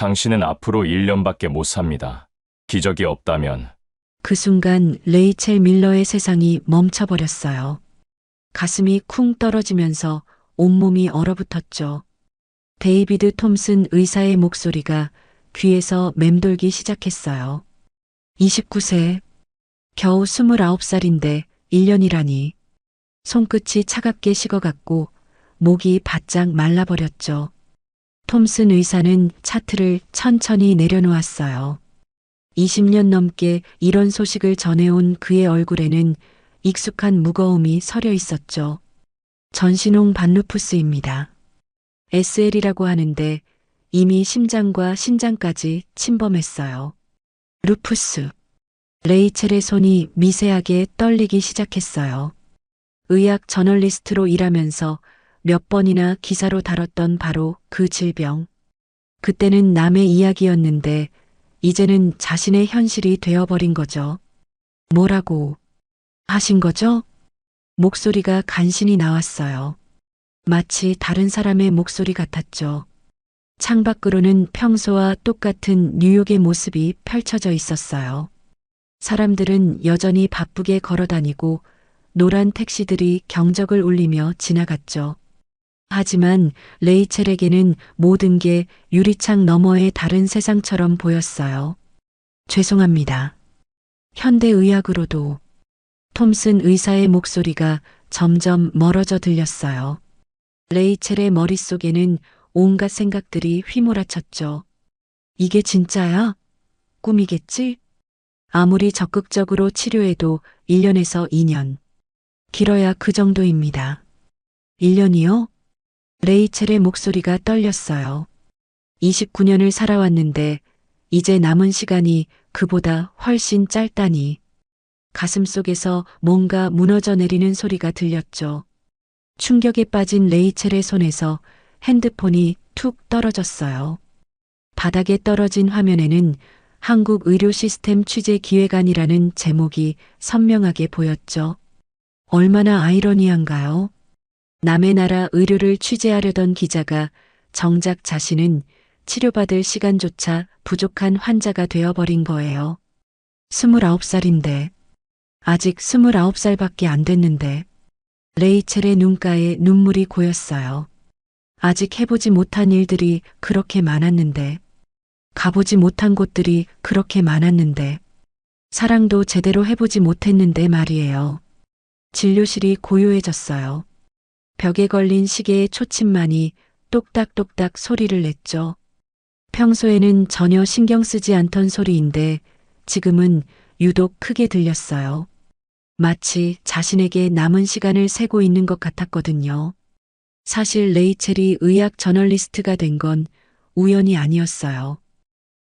당신은 앞으로 1년밖에 못 삽니다. 기적이 없다면. 그 순간 레이첼 밀러의 세상이 멈춰버렸어요. 가슴이 쿵 떨어지면서 온몸이 얼어붙었죠. 데이비드 톰슨 의사의 목소리가 귀에서 맴돌기 시작했어요. 29세, 겨우 29살인데 1년이라니. 손끝이 차갑게 식어갔고 목이 바짝 말라버렸죠. 톰슨 의사는 차트를 천천히 내려놓았어요. 20년 넘게 이런 소식을 전해온 그의 얼굴에는 익숙한 무거움이 서려 있었죠. 전신홍 반루푸스입니다. SL이라고 하는데 이미 심장과 신장까지 침범했어요. 루푸스. 레이첼의 손이 미세하게 떨리기 시작했어요. 의학 저널리스트로 일하면서 몇 번이나 기사로 다뤘던 바로 그 질병. 그때는 남의 이야기였는데 이제는 자신의 현실이 되어버린 거죠. 뭐라고 하신 거죠? 목소리가 간신히 나왔어요. 마치 다른 사람의 목소리 같았죠. 창밖으로는 평소와 똑같은 뉴욕의 모습이 펼쳐져 있었어요. 사람들은 여전히 바쁘게 걸어다니고 노란 택시들이 경적을 울리며 지나갔죠. 하지만 레이첼에게는 모든 게 유리창 너머의 다른 세상처럼 보였어요. 죄송합니다. 현대의학으로도. 톰슨 의사의 목소리가 점점 멀어져 들렸어요. 레이첼의 머릿속에는 온갖 생각들이 휘몰아쳤죠. 이게 진짜야? 꿈이겠지? 아무리 적극적으로 치료해도 1년에서 2년. 길어야 그 정도입니다. 1년이요? 레이첼의 목소리가 떨렸어요. 29년을 살아왔는데 이제 남은 시간이 그보다 훨씬 짧다니. 가슴 속에서 뭔가 무너져 내리는 소리가 들렸죠. 충격에 빠진 레이첼의 손에서 핸드폰이 툭 떨어졌어요. 바닥에 떨어진 화면에는 한국의료시스템취재기획안이라는 제목이 선명하게 보였죠. 얼마나 아이러니한가요? 남의 나라 의료를 취재하려던 기자가 정작 자신은 치료받을 시간조차 부족한 환자가 되어버린 거예요. 29살인데, 아직 29살밖에 안 됐는데, 레이첼의 눈가에 눈물이 고였어요. 아직 해보지 못한 일들이 그렇게 많았는데, 가보지 못한 곳들이 그렇게 많았는데, 사랑도 제대로 해보지 못했는데 말이에요. 진료실이 고요해졌어요. 벽에 걸린 시계의 초침만이 똑딱똑딱 소리를 냈죠. 평소에는 전혀 신경 쓰지 않던 소리인데 지금은 유독 크게 들렸어요. 마치 자신에게 남은 시간을 세고 있는 것 같았거든요. 사실 레이첼이 의학 저널리스트가 된 건 우연이 아니었어요.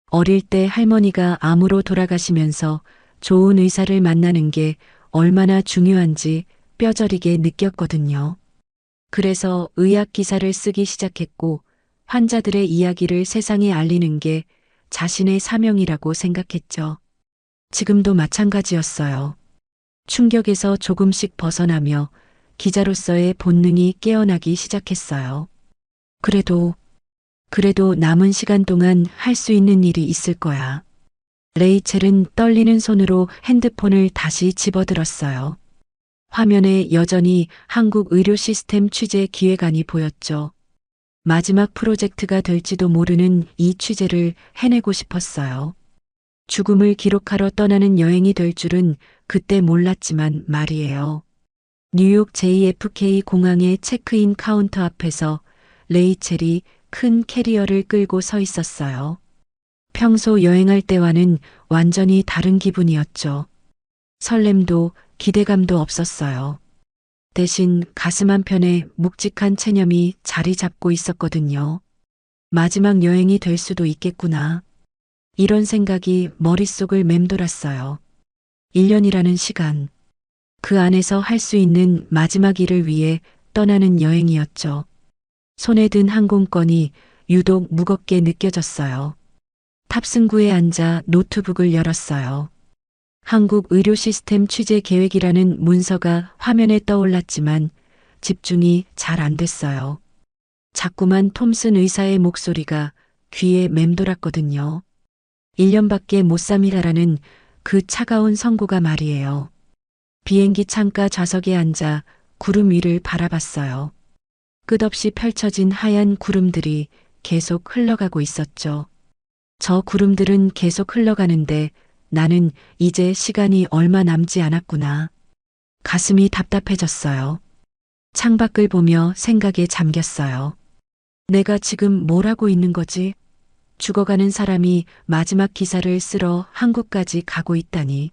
어릴 때 할머니가 암으로 돌아가시면서 좋은 의사를 만나는 게 얼마나 중요한지 뼈저리게 느꼈거든요. 그래서 의학 기사를 쓰기 시작했고 환자들의 이야기를 세상에 알리는 게 자신의 사명이라고 생각했죠. 지금도 마찬가지였어요. 충격에서 조금씩 벗어나며 기자로서의 본능이 깨어나기 시작했어요. 그래도 남은 시간 동안 할 수 있는 일이 있을 거야. 레이첼은 떨리는 손으로 핸드폰을 다시 집어들었어요. 화면에 여전히 한국의료시스템취재기획안이 보였죠. 마지막 프로젝트가 될지도 모르는 이 취재를 해내고 싶었어요. 죽음을 기록하러 떠나는 여행이 될 줄은 그때 몰랐지만 말이에요. 뉴욕 JFK 공항의 체크인 카운터 앞에서 레이첼이 큰 캐리어를 끌고 서 있었어요. 평소 여행할 때와는 완전히 다른 기분이었죠. 설렘도 기대감도 없었어요. 대신 가슴 한편에 묵직한 체념이 자리 잡고 있었거든요. 마지막 여행이 될 수도 있겠구나. 이런 생각이 머릿속을 맴돌았어요. 1년이라는 시간. 그 안에서 할 수 있는 마지막 일을 위해 떠나는 여행이었죠. 손에 든 항공권이 유독 무겁게 느껴졌어요. 탑승구에 앉아 노트북을 열었어요. 한국의료시스템취재계획이라는 문서가 화면에 떠올랐지만 집중이 잘 안 됐어요. 자꾸만 톰슨 의사의 목소리가 귀에 맴돌았거든요. 1년밖에 못 삽니다라는 그 차가운 선고가 말이에요. 비행기 창가 좌석에 앉아 구름 위를 바라봤어요. 끝없이 펼쳐진 하얀 구름들이 계속 흘러가고 있었죠. 저 구름들은 계속 흘러가는데 나는 이제 시간이 얼마 남지 않았구나. 가슴이 답답해졌어요. 창밖을 보며 생각에 잠겼어요. 내가 지금 뭘 하고 있는 거지? 죽어가는 사람이 마지막 기사를 쓰러 한국까지 가고 있다니.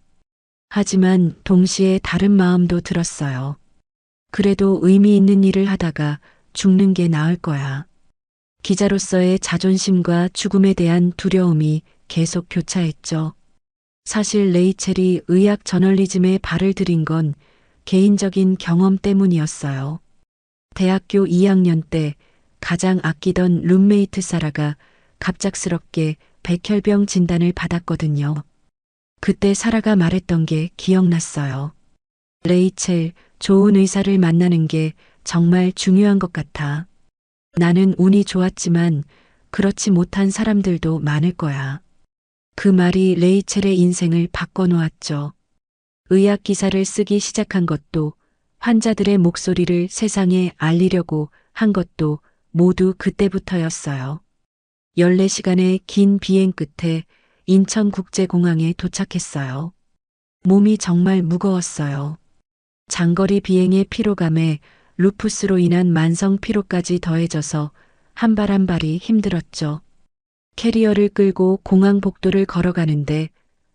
하지만 동시에 다른 마음도 들었어요. 그래도 의미 있는 일을 하다가 죽는 게 나을 거야. 기자로서의 자존심과 죽음에 대한 두려움이 계속 교차했죠. 사실 레이첼이 의학 저널리즘에 발을 들인 건 개인적인 경험 때문이었어요. 대학교 2학년 때 가장 아끼던 룸메이트 사라가 갑작스럽게 백혈병 진단을 받았거든요. 그때 사라가 말했던 게 기억났어요. 레이첼, 좋은 의사를 만나는 게 정말 중요한 것 같아. 나는 운이 좋았지만 그렇지 못한 사람들도 많을 거야. 그 말이 레이첼의 인생을 바꿔놓았죠. 의학 기사를 쓰기 시작한 것도 환자들의 목소리를 세상에 알리려고 한 것도 모두 그때부터였어요. 14시간의 긴 비행 끝에 인천국제공항에 도착했어요. 몸이 정말 무거웠어요. 장거리 비행의 피로감에 루푸스로 인한 만성 피로까지 더해져서 한 발 한 발이 힘들었죠. 캐리어를 끌고 공항 복도를 걸어가는데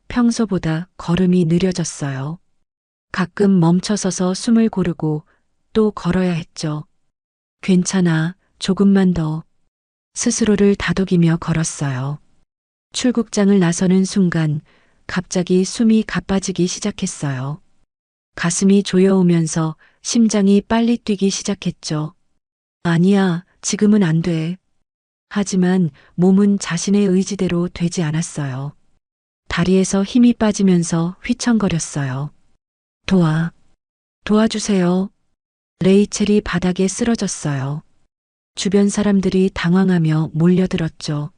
평소보다 걸음이 느려졌어요. 가끔 멈춰서서 숨을 고르고 또 걸어야 했죠. 괜찮아, 조금만 더. 스스로를 다독이며 걸었어요. 출국장을 나서는 순간 갑자기 숨이 가빠지기 시작했어요. 가슴이 조여오면서 심장이 빨리 뛰기 시작했죠. 아니야, 지금은 안 돼. 하지만 몸은 자신의 의지대로 되지 않았어요. 다리에서 힘이 빠지면서 휘청거렸어요. 도와주세요. 레이첼이 바닥에 쓰러졌어요. 주변 사람들이 당황하며 몰려들었죠.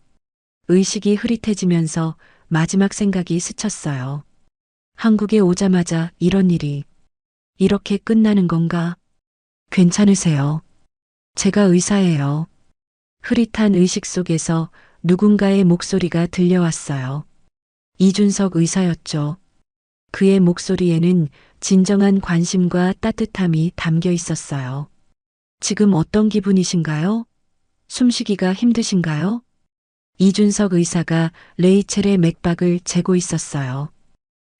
의식이 흐릿해지면서 마지막 생각이 스쳤어요. 한국에 오자마자 이런 일이 이렇게 끝나는 건가? 괜찮으세요? 제가 의사예요. 흐릿한 의식 속에서 누군가의 목소리가 들려왔어요. 이준석 의사였죠. 그의 목소리에는 진정한 관심과 따뜻함이 담겨 있었어요. 지금 어떤 기분이신가요? 숨쉬기가 힘드신가요? 이준석 의사가 레이첼의 맥박을 재고 있었어요.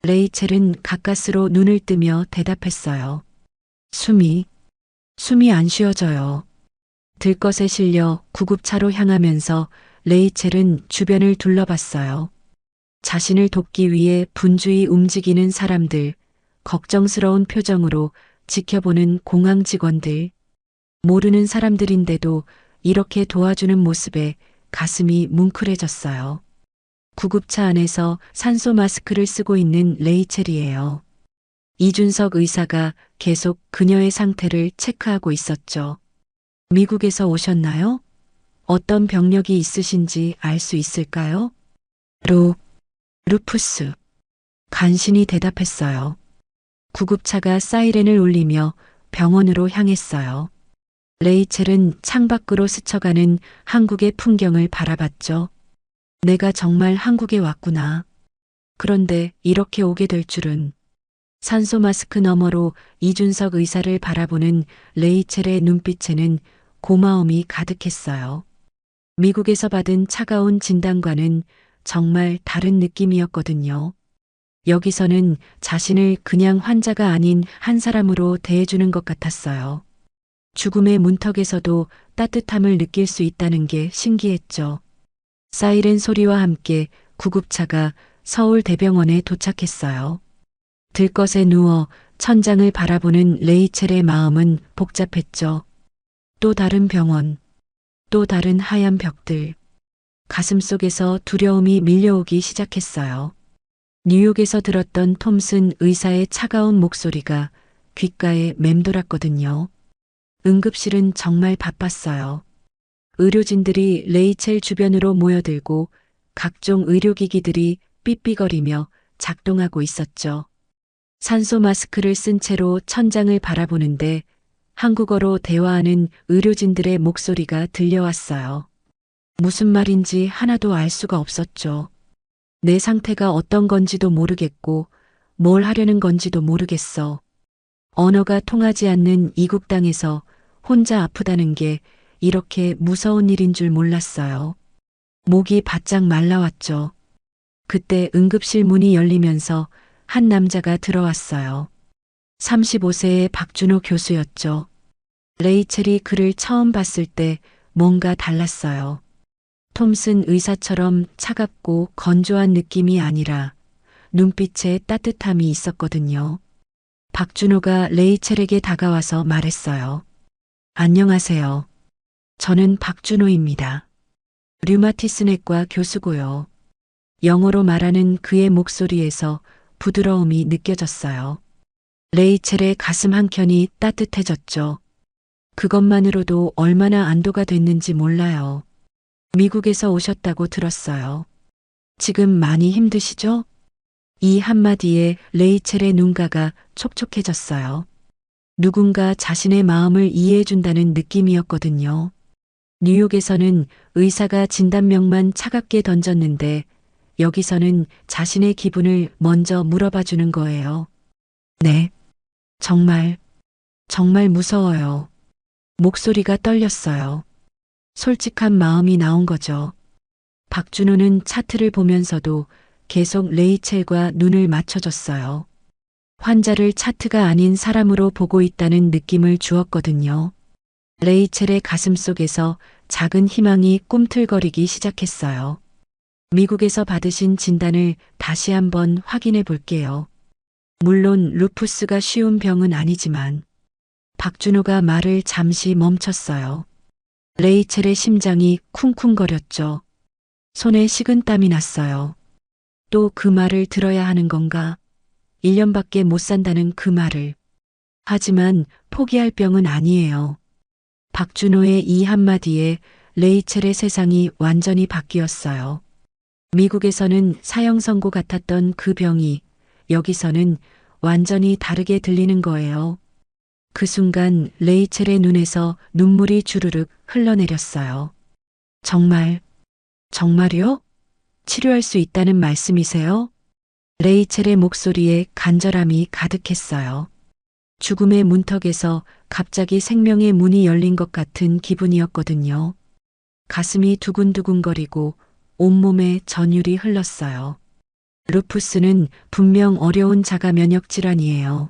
레이첼은 가까스로 눈을 뜨며 대답했어요. 숨이 안 쉬어져요. 들것에 실려 구급차로 향하면서 레이첼은 주변을 둘러봤어요. 자신을 돕기 위해 분주히 움직이는 사람들, 걱정스러운 표정으로 지켜보는 공항 직원들, 모르는 사람들인데도 이렇게 도와주는 모습에 가슴이 뭉클해졌어요. 구급차 안에서 산소 마스크를 쓰고 있는 레이첼이에요. 이준석 의사가 계속 그녀의 상태를 체크하고 있었죠. 미국에서 오셨나요? 어떤 병력이 있으신지 알 수 있을까요? 루푸스. 간신히 대답했어요. 구급차가 사이렌을 울리며 병원으로 향했어요. 레이첼은 창밖으로 스쳐가는 한국의 풍경을 바라봤죠. 내가 정말 한국에 왔구나. 그런데 이렇게 오게 될 줄은. 산소 마스크 너머로 이준석 의사를 바라보는 레이첼의 눈빛에는 고마움이 가득했어요. 미국에서 받은 차가운 진단과는 정말 다른 느낌이었거든요. 여기서는 자신을 그냥 환자가 아닌 한 사람으로 대해주는 것 같았어요. 죽음의 문턱에서도 따뜻함을 느낄 수 있다는 게 신기했죠. 사이렌 소리와 함께 구급차가 서울대병원에 도착했어요. 들것에 누워 천장을 바라보는 레이첼의 마음은 복잡했죠. 또 다른 병원, 또 다른 하얀 벽들. 가슴속에서 두려움이 밀려오기 시작했어요. 뉴욕에서 들었던 톰슨 의사의 차가운 목소리가 귓가에 맴돌았거든요. 응급실은 정말 바빴어요. 의료진들이 레이첼 주변으로 모여들고 각종 의료기기들이 삐삐거리며 작동하고 있었죠. 산소 마스크를 쓴 채로 천장을 바라보는데 한국어로 대화하는 의료진들의 목소리가 들려왔어요. 무슨 말인지 하나도 알 수가 없었죠. 내 상태가 어떤 건지도 모르겠고 뭘 하려는 건지도 모르겠어. 언어가 통하지 않는 이국 땅에서 혼자 아프다는 게 이렇게 무서운 일인 줄 몰랐어요. 목이 바짝 말라왔죠. 그때 응급실 문이 열리면서 한 남자가 들어왔어요. 35세의 박준호 교수였죠. 레이첼이 그를 처음 봤을 때 뭔가 달랐어요. 톰슨 의사처럼 차갑고 건조한 느낌이 아니라 눈빛에 따뜻함이 있었거든요. 박준호가 레이첼에게 다가와서 말했어요. 안녕하세요. 저는 박준호입니다. 류마티스내과 교수고요. 영어로 말하는 그의 목소리에서 부드러움이 느껴졌어요. 레이첼의 가슴 한켠이 따뜻해졌죠. 그것만으로도 얼마나 안도가 됐는지 몰라요. 미국에서 오셨다고 들었어요. 지금 많이 힘드시죠? 이 한마디에 레이첼의 눈가가 촉촉해졌어요. 누군가 자신의 마음을 이해해준다는 느낌이었거든요. 뉴욕에서는 의사가 진단명만 차갑게 던졌는데 여기서는 자신의 기분을 먼저 물어봐 주는 거예요. 네. 정말 무서워요. 목소리가 떨렸어요. 솔직한 마음이 나온 거죠. 박준호는 차트를 보면서도 계속 레이첼과 눈을 맞춰줬어요. 환자를 차트가 아닌 사람으로 보고 있다는 느낌을 주었거든요. 레이첼의 가슴 속에서 작은 희망이 꿈틀거리기 시작했어요. 미국에서 받으신 진단을 다시 한번 확인해 볼게요. 물론 루푸스가 쉬운 병은 아니지만 박준호가 말을 잠시 멈췄어요. 레이첼의 심장이 쿵쿵거렸죠. 손에 식은땀이 났어요. 또 그 말을 들어야 하는 건가? 1년밖에 못 산다는 그 말을. 하지만 포기할 병은 아니에요. 박준호의 이 한마디에 레이첼의 세상이 완전히 바뀌었어요. 미국에서는 사형 선고 같았던 그 병이 여기서는 완전히 다르게 들리는 거예요. 그 순간 레이첼의 눈에서 눈물이 주르륵 흘러내렸어요. 정말요? 치료할 수 있다는 말씀이세요? 레이첼의 목소리에 간절함이 가득했어요. 죽음의 문턱에서 갑자기 생명의 문이 열린 것 같은 기분이었거든요. 가슴이 두근두근거리고 온몸에 전율이 흘렀어요. 루푸스는 분명 어려운 자가 면역 질환이에요.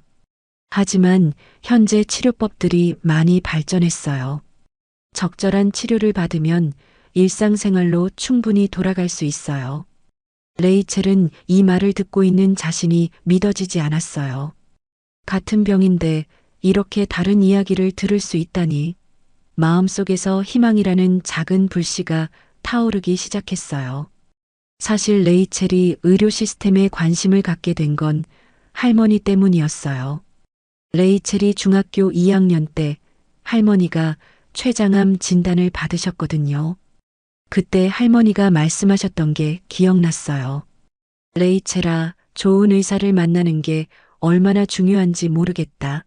하지만 현재 치료법들이 많이 발전했어요. 적절한 치료를 받으면 일상생활로 충분히 돌아갈 수 있어요. 레이첼은 이 말을 듣고 있는 자신이 믿어지지 않았어요. 같은 병인데 이렇게 다른 이야기를 들을 수 있다니 마음속에서 희망이라는 작은 불씨가 타오르기 시작했어요. 사실 레이첼이 의료 시스템에 관심을 갖게 된 건 할머니 때문이었어요. 레이첼이 중학교 2학년 때 할머니가 췌장암 진단을 받으셨거든요. 그때 할머니가 말씀하셨던 게 기억났어요. 레이첼아, 좋은 의사를 만나는 게 얼마나 중요한지 모르겠다.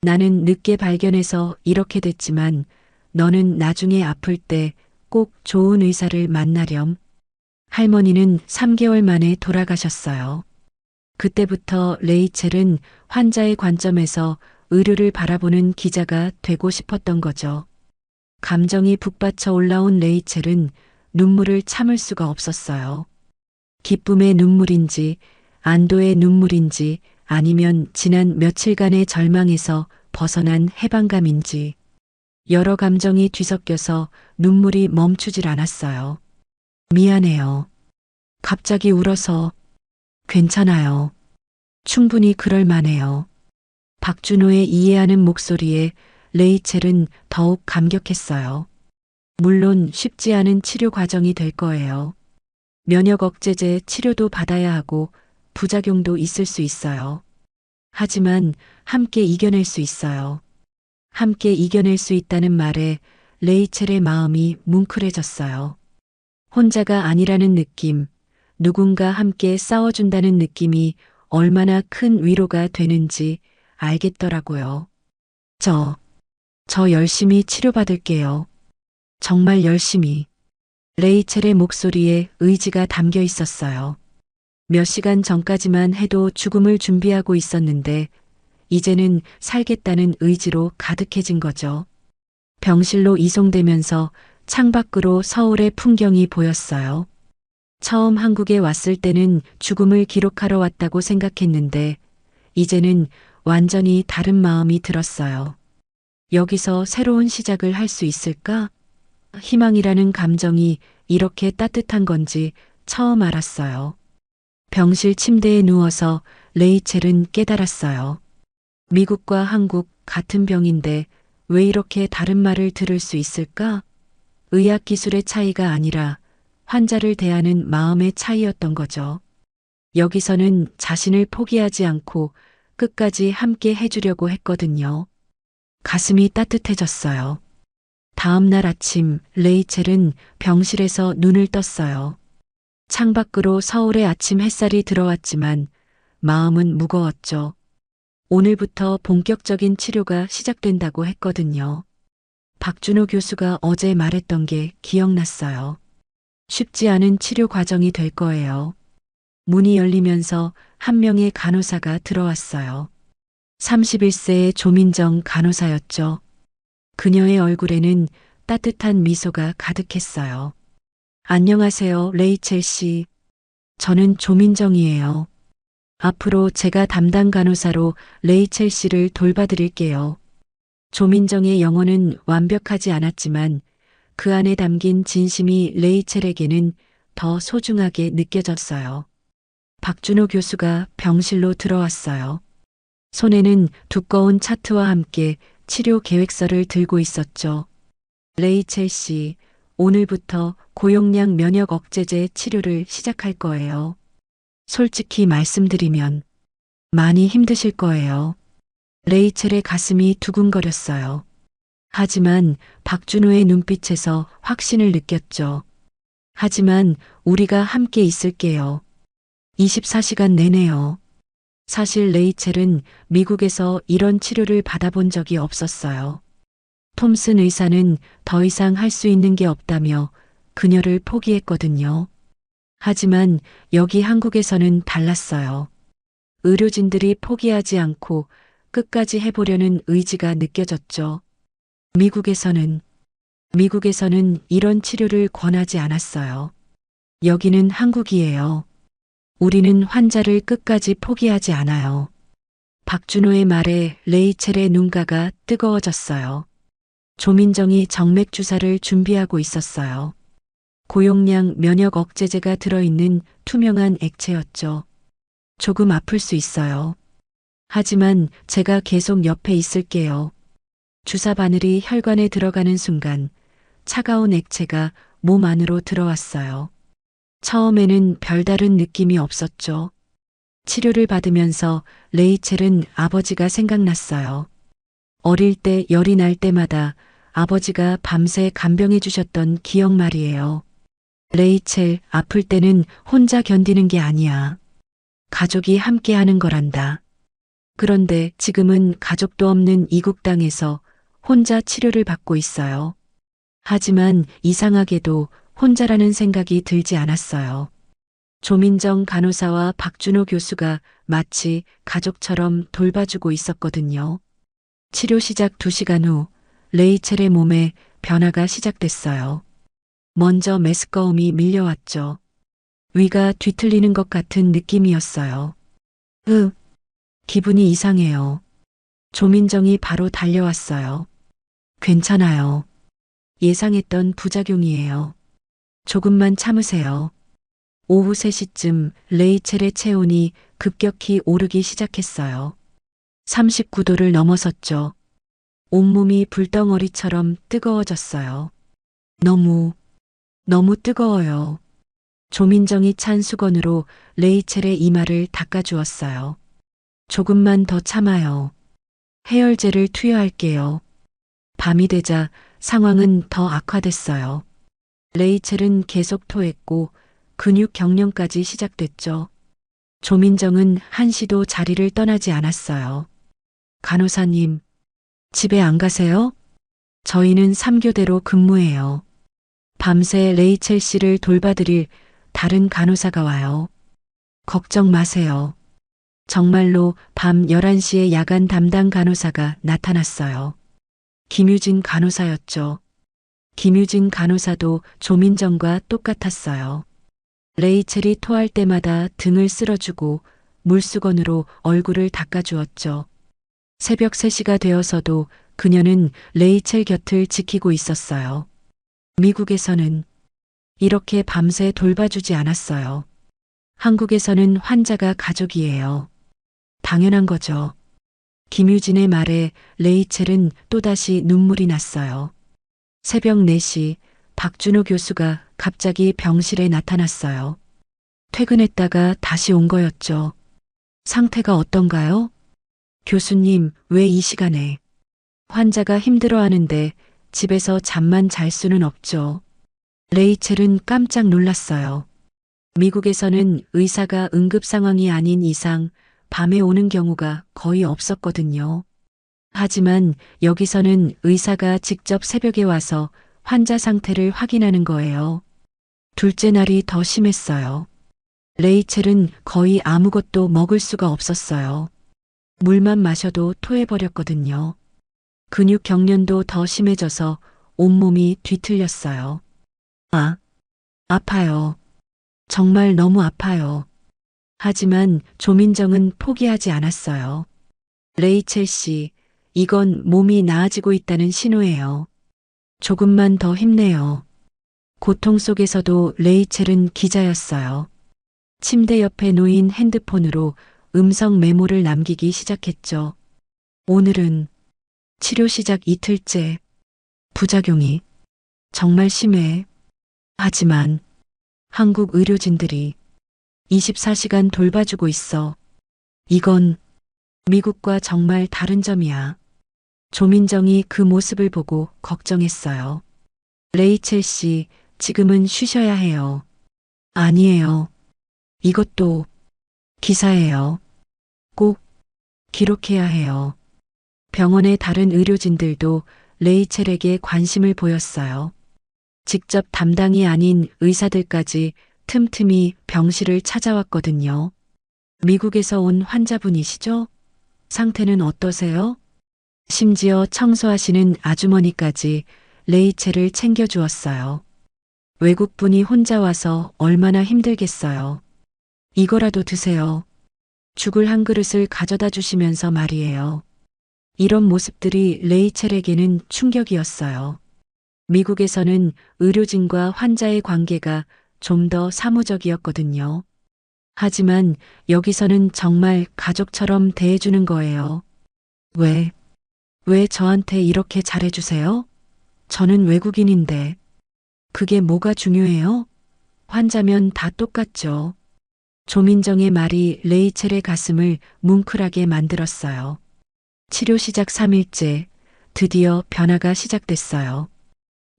나는 늦게 발견해서 이렇게 됐지만 너는 나중에 아플 때 꼭 좋은 의사를 만나렴. 할머니는 3개월 만에 돌아가셨어요. 그때부터 레이첼은 환자의 관점에서 의료를 바라보는 기자가 되고 싶었던 거죠. 감정이 북받쳐 올라온 레이첼은 눈물을 참을 수가 없었어요. 기쁨의 눈물인지 안도의 눈물인지 아니면 지난 며칠간의 절망에서 벗어난 해방감인지 여러 감정이 뒤섞여서 눈물이 멈추질 않았어요. 미안해요. 갑자기 울어서. 괜찮아요. 충분히 그럴 만해요. 박준호의 이해하는 목소리에 레이첼은 더욱 감격했어요. 물론 쉽지 않은 치료 과정이 될 거예요. 면역 억제제 치료도 받아야 하고 부작용도 있을 수 있어요. 하지만 함께 이겨낼 수 있어요. 함께 이겨낼 수 있다는 말에 레이첼의 마음이 뭉클해졌어요. 혼자가 아니라는 느낌, 누군가 함께 싸워준다는 느낌이 얼마나 큰 위로가 되는지 알겠더라고요. 저 열심히 치료받을게요. 정말 열심히. 레이첼의 목소리에 의지가 담겨 있었어요. 몇 시간 전까지만 해도 죽음을 준비하고 있었는데 이제는 살겠다는 의지로 가득해진 거죠. 병실로 이송되면서 창밖으로 서울의 풍경이 보였어요. 처음 한국에 왔을 때는 죽음을 기록하러 왔다고 생각했는데 이제는 완전히 다른 마음이 들었어요. 여기서 새로운 시작을 할 수 있을까? 희망이라는 감정이 이렇게 따뜻한 건지 처음 알았어요. 병실 침대에 누워서 레이첼은 깨달았어요. 미국과 한국 같은 병인데 왜 이렇게 다른 말을 들을 수 있을까? 의학 기술의 차이가 아니라 환자를 대하는 마음의 차이였던 거죠. 여기서는 자신을 포기하지 않고 끝까지 함께 해주려고 했거든요. 가슴이 따뜻해졌어요. 다음 날 아침 레이첼은 병실에서 눈을 떴어요. 창밖으로 서울의 아침 햇살이 들어왔지만 마음은 무거웠죠. 오늘부터 본격적인 치료가 시작된다고 했거든요. 박준호 교수가 어제 말했던 게 기억났어요. 쉽지 않은 치료 과정이 될 거예요. 문이 열리면서 한 명의 간호사가 들어왔어요. 31세의 조민정 간호사였죠. 그녀의 얼굴에는 따뜻한 미소가 가득했어요. 안녕하세요, 레이첼 씨. 저는 조민정이에요. 앞으로 제가 담당 간호사로 레이첼 씨를 돌봐드릴게요. 조민정의 영어는 완벽하지 않았지만 그 안에 담긴 진심이 레이첼에게는 더 소중하게 느껴졌어요. 박준호 교수가 병실로 들어왔어요. 손에는 두꺼운 차트와 함께 치료 계획서를 들고 있었죠. 레이첼 씨, 오늘부터 고용량 면역 억제제 치료를 시작할 거예요. 솔직히 말씀드리면 많이 힘드실 거예요. 레이첼의 가슴이 두근거렸어요. 하지만 박준호의 눈빛에서 확신을 느꼈죠. 하지만 우리가 함께 있을게요. 24시간 내내요. 사실 레이첼은 미국에서 이런 치료를 받아본 적이 없었어요. 톰슨 의사는 더 이상 할 수 있는 게 없다며 그녀를 포기했거든요. 하지만 여기 한국에서는 달랐어요. 의료진들이 포기하지 않고 끝까지 해보려는 의지가 느껴졌죠. 미국에서는 이런 치료를 권하지 않았어요. 여기는 한국이에요. 우리는 환자를 끝까지 포기하지 않아요. 박준호의 말에 레이첼의 눈가가 뜨거워졌어요. 조민정이 정맥 주사를 준비하고 있었어요. 고용량 면역 억제제가 들어있는 투명한 액체였죠. 조금 아플 수 있어요. 하지만 제가 계속 옆에 있을게요. 주사 바늘이 혈관에 들어가는 순간 차가운 액체가 몸 안으로 들어왔어요. 처음에는 별다른 느낌이 없었죠. 치료를 받으면서 레이첼은 아버지가 생각났어요. 어릴 때 열이 날 때마다 아버지가 밤새 간병해 주셨던 기억 말이에요. 레이첼, 아플 때는 혼자 견디는 게 아니야. 가족이 함께 하는 거란다. 그런데 지금은 가족도 없는 이국 땅에서 혼자 치료를 받고 있어요. 하지만 이상하게도 혼자라는 생각이 들지 않았어요. 조민정 간호사와 박준호 교수가 마치 가족처럼 돌봐주고 있었거든요. 치료 시작 2시간 후 레이첼의 몸에 변화가 시작됐어요. 먼저 메스꺼움이 밀려왔죠. 위가 뒤틀리는 것 같은 느낌이었어요. 기분이 이상해요. 조민정이 바로 달려왔어요. 괜찮아요. 예상했던 부작용이에요. 조금만 참으세요. 오후 3시쯤 레이첼의 체온이 급격히 오르기 시작했어요. 39도를 넘어섰죠. 온몸이 불덩어리처럼 뜨거워졌어요. 너무 뜨거워요. 조민정이 찬 수건으로 레이첼의 이마를 닦아주었어요. 조금만 더 참아요. 해열제를 투여할게요. 밤이 되자 상황은 더 악화됐어요. 레이첼은 계속 토했고 근육 경련까지 시작됐죠. 조민정은 한시도 자리를 떠나지 않았어요. 간호사님, 집에 안 가세요? 저희는 3교대로 근무해요. 밤새 레이첼 씨를 돌봐드릴 다른 간호사가 와요. 걱정 마세요. 정말로 밤 11시에 야간 담당 간호사가 나타났어요. 김유진 간호사였죠. 김유진 간호사도 조민정과 똑같았어요. 레이첼이 토할 때마다 등을 쓸어주고 물수건으로 얼굴을 닦아주었죠. 새벽 3시가 되어서도 그녀는 레이첼 곁을 지키고 있었어요. 미국에서는 이렇게 밤새 돌봐주지 않았어요. 한국에서는 환자가 가족이에요. 당연한 거죠. 김유진의 말에 레이첼은 또다시 눈물이 났어요. 새벽 4시 박준호 교수가 갑자기 병실에 나타났어요. 퇴근했다가 다시 온 거였죠. 상태가 어떤가요? 교수님, 왜 이 시간에? 환자가 힘들어하는데 집에서 잠만 잘 수는 없죠. 레이첼은 깜짝 놀랐어요. 미국에서는 의사가 응급 상황이 아닌 이상 밤에 오는 경우가 거의 없었거든요. 하지만 여기서는 의사가 직접 새벽에 와서 환자 상태를 확인하는 거예요. 둘째 날이 더 심했어요. 레이첼은 거의 아무것도 먹을 수가 없었어요. 물만 마셔도 토해버렸거든요. 근육 경련도 더 심해져서 온몸이 뒤틀렸어요. 아파요. 정말 너무 아파요. 하지만 조민정은 포기하지 않았어요. 레이첼 씨, 이건 몸이 나아지고 있다는 신호예요. 조금만 더 힘내요. 고통 속에서도 레이첼은 기자였어요. 침대 옆에 놓인 핸드폰으로 음성 메모를 남기기 시작했죠. 오늘은 치료 시작 이틀째. 부작용이 정말 심해. 하지만 한국 의료진들이 24시간 돌봐주고 있어. 이건 미국과 정말 다른 점이야. 조민정이 그 모습을 보고 걱정했어요. 레이첼 씨, 지금은 쉬셔야 해요. 아니에요. 이것도 기사예요. 꼭 기록해야 해요. 병원의 다른 의료진들도 레이첼에게 관심을 보였어요. 직접 담당이 아닌 의사들까지 틈틈이 병실을 찾아왔거든요. 미국에서 온 환자분이시죠? 상태는 어떠세요? 심지어 청소하시는 아주머니까지 레이첼을 챙겨주었어요. 외국분이 혼자 와서 얼마나 힘들겠어요. 이거라도 드세요. 죽을 한 그릇을 가져다 주시면서 말이에요. 이런 모습들이 레이첼에게는 충격이었어요. 미국에서는 의료진과 환자의 관계가 좀 더 사무적이었거든요. 하지만 여기서는 정말 가족처럼 대해주는 거예요. 왜 저한테 이렇게 잘해주세요? 저는 외국인인데. 그게 뭐가 중요해요? 환자면 다 똑같죠. 조민정의 말이 레이첼의 가슴을 뭉클하게 만들었어요. 치료 시작 3일째, 드디어 변화가 시작됐어요.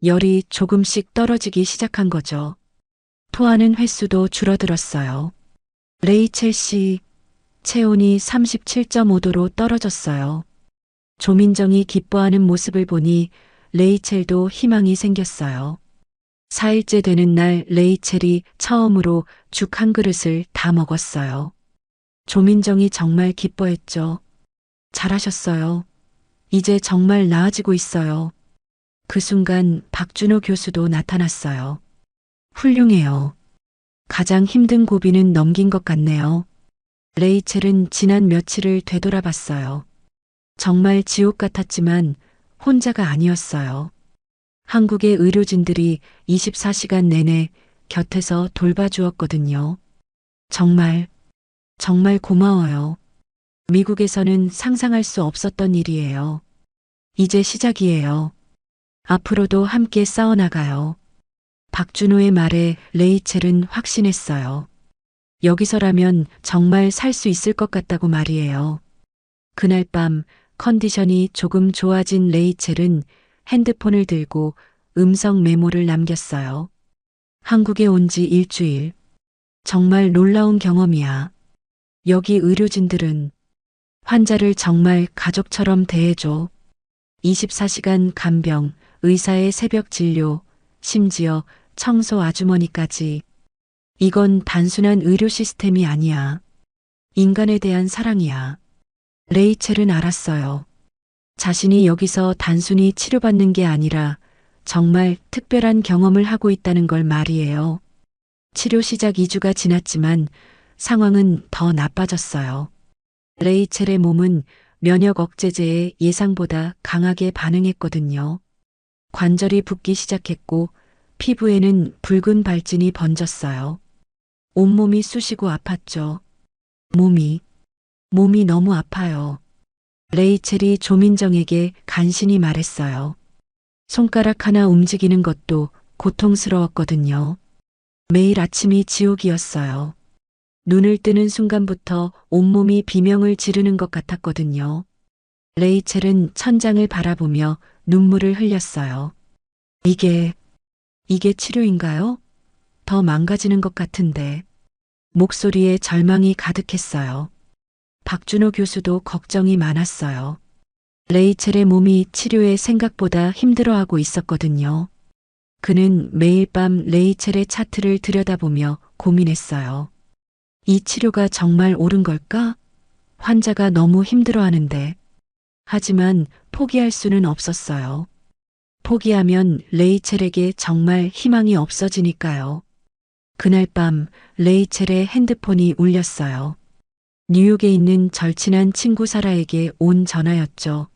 열이 조금씩 떨어지기 시작한 거죠. 토하는 횟수도 줄어들었어요. 레이첼 씨, 체온이 37.5도로 떨어졌어요. 조민정이 기뻐하는 모습을 보니 레이첼도 희망이 생겼어요. 4일째 되는 날 레이첼이 처음으로 죽 한 그릇을 다 먹었어요. 조민정이 정말 기뻐했죠. 잘하셨어요. 이제 정말 나아지고 있어요. 그 순간 박준호 교수도 나타났어요. 훌륭해요. 가장 힘든 고비는 넘긴 것 같네요. 레이첼은 지난 며칠을 되돌아봤어요. 정말 지옥 같았지만 혼자가 아니었어요. 한국의 의료진들이 24시간 내내 곁에서 돌봐주었거든요. 정말 고마워요. 미국에서는 상상할 수 없었던 일이에요. 이제 시작이에요. 앞으로도 함께 싸워나가요. 박준호의 말에 레이첼은 확신했어요. 여기서라면 정말 살 수 있을 것 같다고 말이에요. 그날 밤 컨디션이 조금 좋아진 레이첼은 핸드폰을 들고 음성 메모를 남겼어요. 한국에 온 지 일주일. 정말 놀라운 경험이야. 여기 의료진들은 환자를 정말 가족처럼 대해줘. 24시간 간병, 의사의 새벽 진료, 심지어 청소 아주머니까지. 이건 단순한 의료 시스템이 아니야. 인간에 대한 사랑이야. 레이첼은 알았어요. 자신이 여기서 단순히 치료받는 게 아니라 정말 특별한 경험을 하고 있다는 걸 말이에요. 치료 시작 2주가 지났지만 상황은 더 나빠졌어요. 레이첼의 몸은 면역 억제제에 예상보다 강하게 반응했거든요. 관절이 붓기 시작했고 피부에는 붉은 발진이 번졌어요. 온몸이 쑤시고 아팠죠. 몸이 너무 아파요. 레이첼이 조민정에게 간신히 말했어요. 손가락 하나 움직이는 것도 고통스러웠거든요. 매일 아침이 지옥이었어요. 눈을 뜨는 순간부터 온몸이 비명을 지르는 것 같았거든요. 레이첼은 천장을 바라보며 눈물을 흘렸어요. 이게 치료인가요? 더 망가지는 것 같은데. 목소리에 절망이 가득했어요. 박준호 교수도 걱정이 많았어요. 레이첼의 몸이 치료에 생각보다 힘들어하고 있었거든요. 그는 매일 밤 레이첼의 차트를 들여다보며 고민했어요. 이 치료가 정말 옳은 걸까? 환자가 너무 힘들어하는데. 하지만 포기할 수는 없었어요. 포기하면 레이첼에게 정말 희망이 없어지니까요. 그날 밤 레이첼의 핸드폰이 울렸어요. 뉴욕에 있는 절친한 친구 사라에게 온 전화였죠.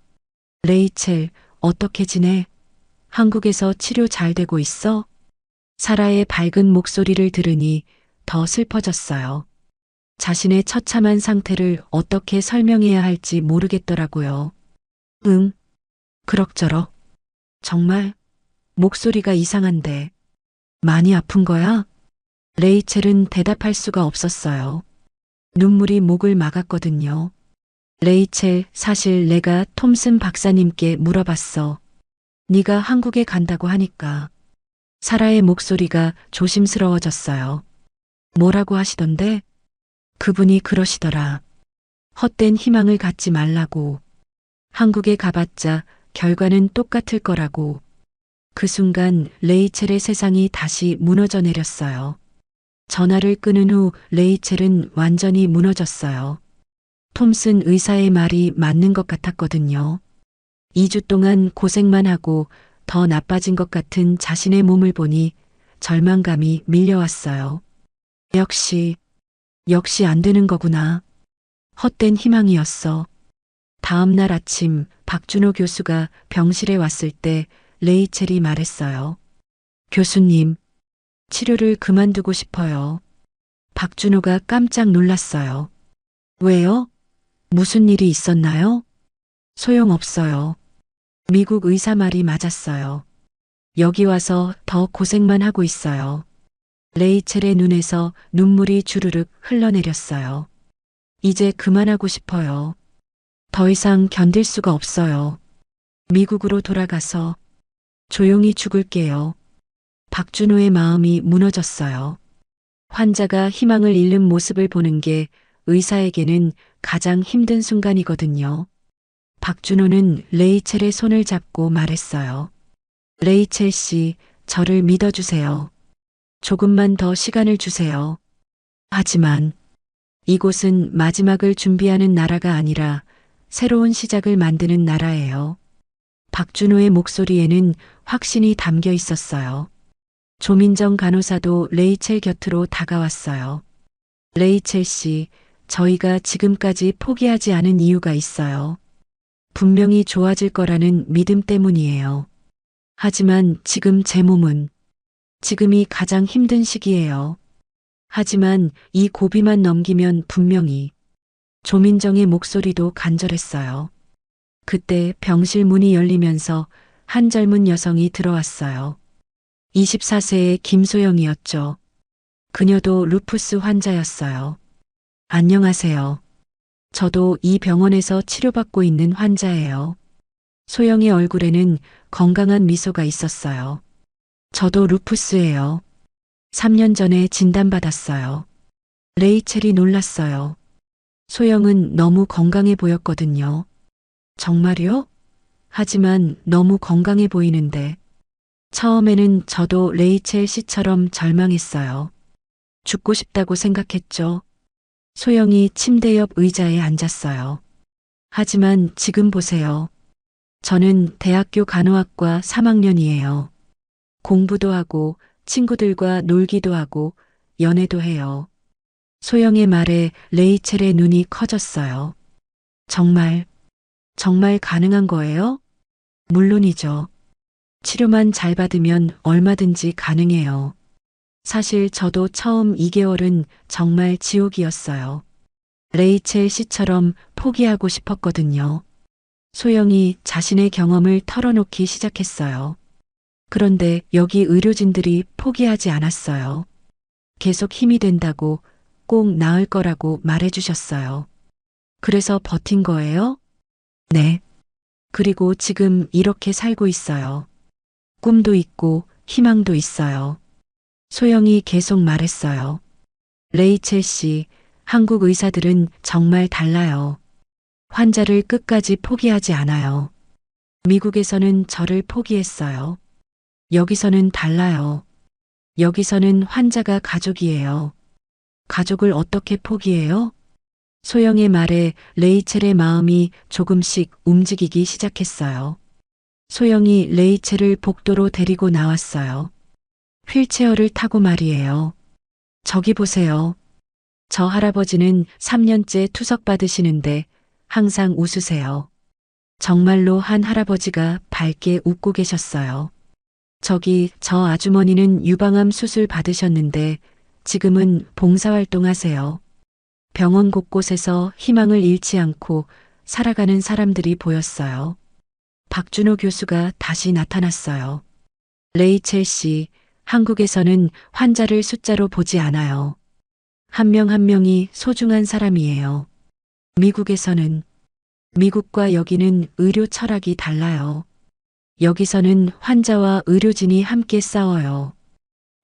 레이첼, 어떻게 지내? 한국에서 치료 잘 되고 있어? 사라의 밝은 목소리를 들으니 더 슬퍼졌어요. 자신의 처참한 상태를 어떻게 설명해야 할지 모르겠더라고요. 응, 그럭저럭. 정말 목소리가 이상한데 많이 아픈 거야? 레이첼은 대답할 수가 없었어요. 눈물이 목을 막았거든요. 레이첼, 사실 내가 톰슨 박사님께 물어봤어. 네가 한국에 간다고 하니까. 사라의 목소리가 조심스러워졌어요. 뭐라고 하시던데? 그분이 그러시더라. 헛된 희망을 갖지 말라고. 한국에 가봤자 결과는 똑같을 거라고. 그 순간 레이첼의 세상이 다시 무너져 내렸어요. 전화를 끊은 후 레이첼은 완전히 무너졌어요. 톰슨 의사의 말이 맞는 것 같았거든요. 2주 동안 고생만 하고 더 나빠진 것 같은 자신의 몸을 보니 절망감이 밀려왔어요. 역시 안 되는 거구나. 헛된 희망이었어. 다음 날 아침 박준호 교수가 병실에 왔을 때 레이첼이 말했어요. 교수님, 치료를 그만두고 싶어요. 박준호가 깜짝 놀랐어요. 왜요? 무슨 일이 있었나요? 소용없어요. 미국 의사 말이 맞았어요. 여기 와서 더 고생만 하고 있어요. 레이첼의 눈에서 눈물이 주르륵 흘러내렸어요. 이제 그만하고 싶어요. 더 이상 견딜 수가 없어요. 미국으로 돌아가서 조용히 죽을게요. 박준호의 마음이 무너졌어요. 환자가 희망을 잃는 모습을 보는 게 의사에게는 가장 힘든 순간이거든요. 박준호는 레이첼의 손을 잡고 말했어요. 레이첼 씨, 저를 믿어주세요. 조금만 더 시간을 주세요. 하지만 이곳은 마지막을 준비하는 나라가 아니라 새로운 시작을 만드는 나라예요. 박준호의 목소리에는 확신이 담겨 있었어요. 조민정 간호사도 레이첼 곁으로 다가왔어요. 레이첼 씨, 저희가 지금까지 포기하지 않은 이유가 있어요. 분명히 좋아질 거라는 믿음 때문이에요. 하지만 지금 제 몸은 지금이 가장 힘든 시기예요. 하지만 이 고비만 넘기면 분명히. 조민정의 목소리도 간절했어요. 그때 병실 문이 열리면서 한 젊은 여성이 들어왔어요. 24세의 김소영이었죠. 그녀도 루푸스 환자였어요. 안녕하세요. 저도 이 병원에서 치료받고 있는 환자예요. 소영의 얼굴에는 건강한 미소가 있었어요. 저도 루푸스예요. 3년 전에 진단받았어요. 레이첼이 놀랐어요. 소영은 너무 건강해 보였거든요. 정말요? 하지만 너무 건강해 보이는데. 처음에는 저도 레이첼 씨처럼 절망했어요. 죽고 싶다고 생각했죠. 소영이 침대 옆 의자에 앉았어요. 하지만 지금 보세요. 저는 대학교 간호학과 3학년이에요. 공부도 하고 친구들과 놀기도 하고 연애도 해요. 소영의 말에 레이첼의 눈이 커졌어요. 정말, 정말 가능한 거예요? 물론이죠. 치료만 잘 받으면 얼마든지 가능해요. 사실 저도 처음 2개월은 정말 지옥이었어요. 레이첼 씨처럼 포기하고 싶었거든요. 소영이 자신의 경험을 털어놓기 시작했어요. 그런데 여기 의료진들이 포기하지 않았어요. 계속 힘이 된다고, 꼭 나을 거라고 말해주셨어요. 그래서 버틴 거예요? 네. 그리고 지금 이렇게 살고 있어요. 꿈도 있고 희망도 있어요. 소영이 계속 말했어요. 레이첼 씨, 한국 의사들은 정말 달라요. 환자를 끝까지 포기하지 않아요. 미국에서는 저를 포기했어요. 여기서는 달라요. 여기서는 환자가 가족이에요. 가족을 어떻게 포기해요? 소영의 말에 레이첼의 마음이 조금씩 움직이기 시작했어요. 소영이 레이첼을 복도로 데리고 나왔어요. 휠체어를 타고 말이에요. 저기 보세요. 저 할아버지는 3년째 투석 받으시는데 항상 웃으세요. 정말로 한 할아버지가 밝게 웃고 계셨어요. 저기 저 아주머니는 유방암 수술 받으셨는데 지금은 봉사활동 하세요. 병원 곳곳에서 희망을 잃지 않고 살아가는 사람들이 보였어요. 박준호 교수가 다시 나타났어요. 레이첼 씨, 한국에서는 환자를 숫자로 보지 않아요. 한 명 한 명이 소중한 사람이에요. 미국에서는, 미국과 여기는 의료 철학이 달라요. 여기서는 환자와 의료진이 함께 싸워요.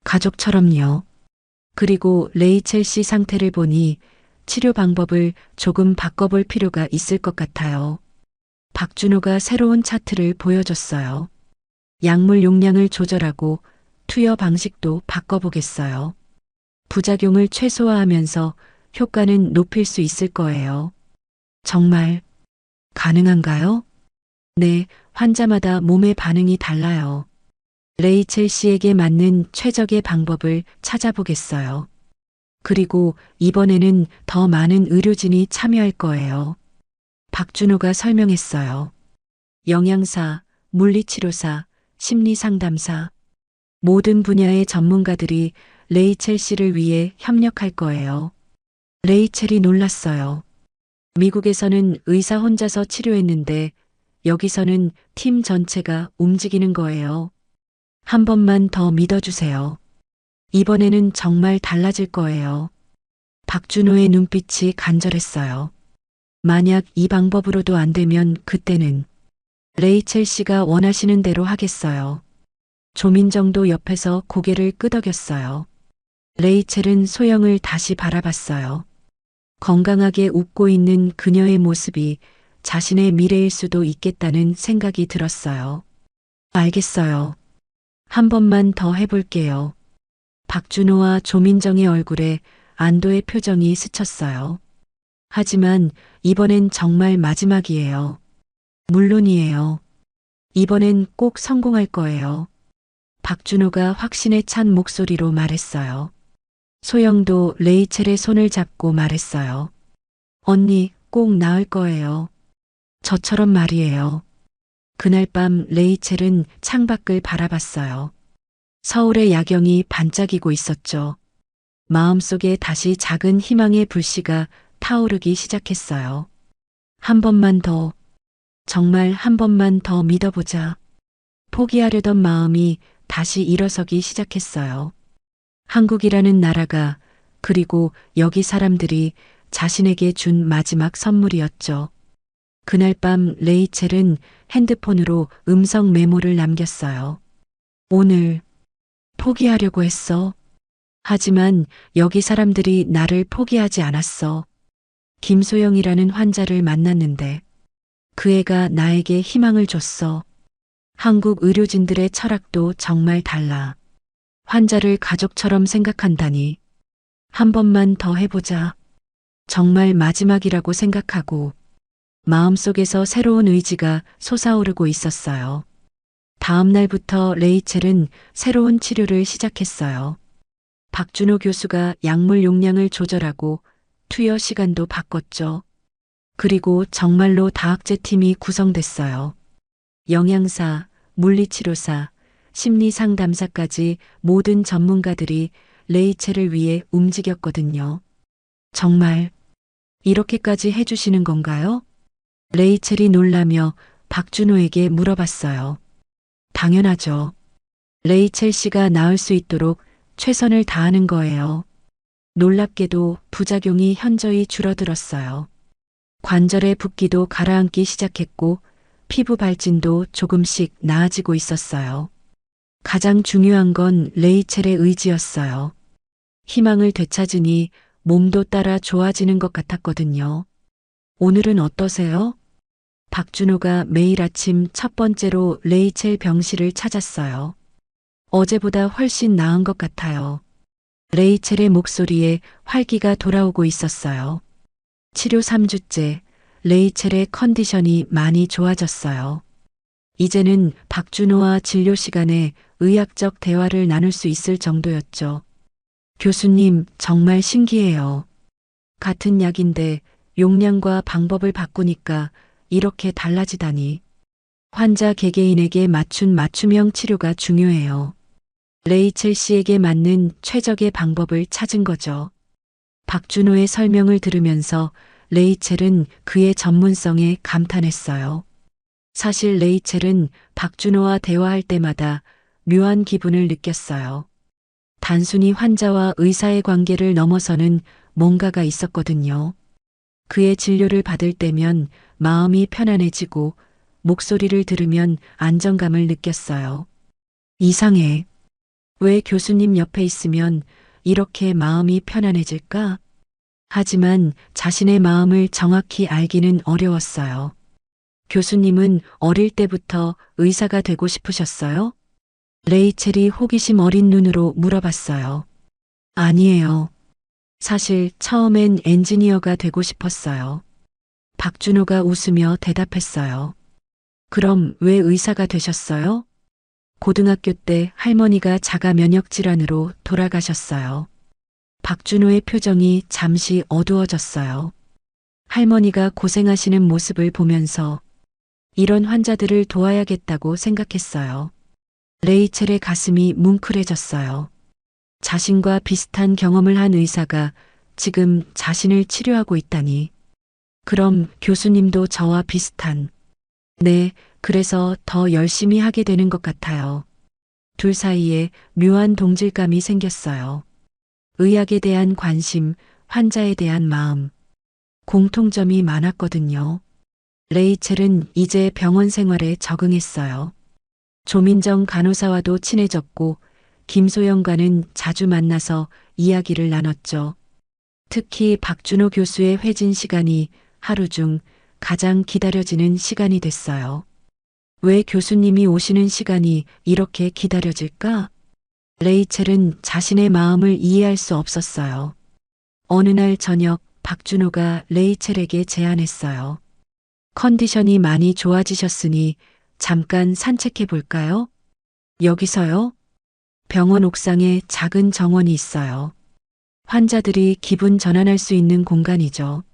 가족처럼요. 그리고 레이첼 씨 상태를 보니 치료 방법을 조금 바꿔볼 필요가 있을 것 같아요. 박준호가 새로운 차트를 보여줬어요. 약물 용량을 조절하고 투여 방식도 바꿔보겠어요. 부작용을 최소화하면서 효과는 높일 수 있을 거예요. 정말 가능한가요? 네, 환자마다 몸의 반응이 달라요. 레이첼 씨에게 맞는 최적의 방법을 찾아보겠어요. 그리고 이번에는 더 많은 의료진이 참여할 거예요. 박준호가 설명했어요. 영양사, 물리치료사, 심리상담사, 모든 분야의 전문가들이 레이첼 씨를 위해 협력할 거예요. 레이첼이 놀랐어요. 미국에서는 의사 혼자서 치료했는데 여기서는 팀 전체가 움직이는 거예요. 한 번만 더 믿어주세요. 이번에는 정말 달라질 거예요. 박준호의 눈빛이 간절했어요. 만약 이 방법으로도 안 되면 그때는 레이첼 씨가 원하시는 대로 하겠어요. 조민정도 옆에서 고개를 끄덕였어요. 레이첼은 소영을 다시 바라봤어요. 건강하게 웃고 있는 그녀의 모습이 자신의 미래일 수도 있겠다는 생각이 들었어요. 알겠어요. 한 번만 더 해볼게요. 박준호와 조민정의 얼굴에 안도의 표정이 스쳤어요. 하지만 이번엔 정말 마지막이에요. 물론이에요. 이번엔 꼭 성공할 거예요. 박준호가 확신에 찬 목소리로 말했어요. 소영도 레이첼의 손을 잡고 말했어요. 언니, 꼭 나을 거예요. 저처럼 말이에요. 그날 밤 레이첼은 창밖을 바라봤어요. 서울의 야경이 반짝이고 있었죠. 마음속에 다시 작은 희망의 불씨가 타오르기 시작했어요. 한 번만 더, 정말 한 번만 더 믿어보자. 포기하려던 마음이 다시 일어서기 시작했어요. 한국이라는 나라가, 그리고 여기 사람들이 자신에게 준 마지막 선물이었죠. 그날 밤 레이첼은 핸드폰으로 음성 메모를 남겼어요. 오늘 포기하려고 했어. 하지만 여기 사람들이 나를 포기하지 않았어. 김소영이라는 환자를 만났는데 그 애가 나에게 희망을 줬어. 한국 의료진들의 철학도 정말 달라. 환자를 가족처럼 생각한다니. 한 번만 더 해보자. 정말 마지막이라고 생각하고 마음속에서 새로운 의지가 솟아오르고 있었어요. 다음 날부터 레이첼은 새로운 치료를 시작했어요. 박준호 교수가 약물 용량을 조절하고 투여 시간도 바꿨죠. 그리고 정말로 다학제 팀이 구성됐어요. 영양사, 물리치료사, 심리상담사까지 모든 전문가들이 레이첼을 위해 움직였거든요. 정말 이렇게까지 해주시는 건가요? 레이첼이 놀라며 박준호에게 물어봤어요. 당연하죠. 레이첼 씨가 나을 수 있도록 최선을 다하는 거예요. 놀랍게도 부작용이 현저히 줄어들었어요. 관절의 붓기도 가라앉기 시작했고 피부 발진도 조금씩 나아지고 있었어요. 가장 중요한 건 레이첼의 의지였어요. 희망을 되찾으니 몸도 따라 좋아지는 것 같았거든요. 오늘은 어떠세요? 박준호가 매일 아침 첫 번째로 레이첼 병실을 찾았어요. 어제보다 훨씬 나은 것 같아요. 레이첼의 목소리에 활기가 돌아오고 있었어요. 치료 3주째, 레이첼의 컨디션이 많이 좋아졌어요. 이제는 박준호와 진료 시간에 의학적 대화를 나눌 수 있을 정도였죠. 교수님, 정말 신기해요. 같은 약인데 용량과 방법을 바꾸니까 이렇게 달라지다니. 환자 개개인에게 맞춘 맞춤형 치료가 중요해요. 레이첼 씨에게 맞는 최적의 방법을 찾은 거죠. 박준호의 설명을 들으면서 레이첼은 그의 전문성에 감탄했어요. 사실 레이첼은 박준호와 대화할 때마다 묘한 기분을 느꼈어요. 단순히 환자와 의사의 관계를 넘어서는 뭔가가 있었거든요. 그의 진료를 받을 때면 마음이 편안해지고 목소리를 들으면 안정감을 느꼈어요. 이상해. 왜 교수님 옆에 있으면 이렇게 마음이 편안해질까? 하지만 자신의 마음을 정확히 알기는 어려웠어요. 교수님은 어릴 때부터 의사가 되고 싶으셨어요? 레이첼이 호기심 어린 눈으로 물어봤어요. 아니에요. 사실 처음엔 엔지니어가 되고 싶었어요. 박준호가 웃으며 대답했어요. 그럼 왜 의사가 되셨어요? 고등학교 때 할머니가 자가 면역 질환으로 돌아가셨어요. 박준호의 표정이 잠시 어두워졌어요. 할머니가 고생하시는 모습을 보면서 이런 환자들을 도와야겠다고 생각했어요. 레이첼의 가슴이 뭉클해졌어요. 자신과 비슷한 경험을 한 의사가 지금 자신을 치료하고 있다니. 그럼 교수님도 저와 비슷한. 네, 그래서 더 열심히 하게 되는 것 같아요. 둘 사이에 묘한 동질감이 생겼어요. 의학에 대한 관심, 환자에 대한 마음. 공통점이 많았거든요. 레이첼은 이제 병원 생활에 적응했어요. 조민정 간호사와도 친해졌고 김소영과는 자주 만나서 이야기를 나눴죠. 특히 박준호 교수의 회진 시간이 하루 중 가장 기다려지는 시간이 됐어요. 왜 교수님이 오시는 시간이 이렇게 기다려질까? 레이첼은 자신의 마음을 이해할 수 없었어요. 어느 날 저녁 박준호가 레이첼에게 제안했어요. 컨디션이 많이 좋아지셨으니 잠깐 산책해 볼까요? 여기서요? 병원 옥상에 작은 정원이 있어요. 환자들이 기분 전환할 수 있는 공간이죠.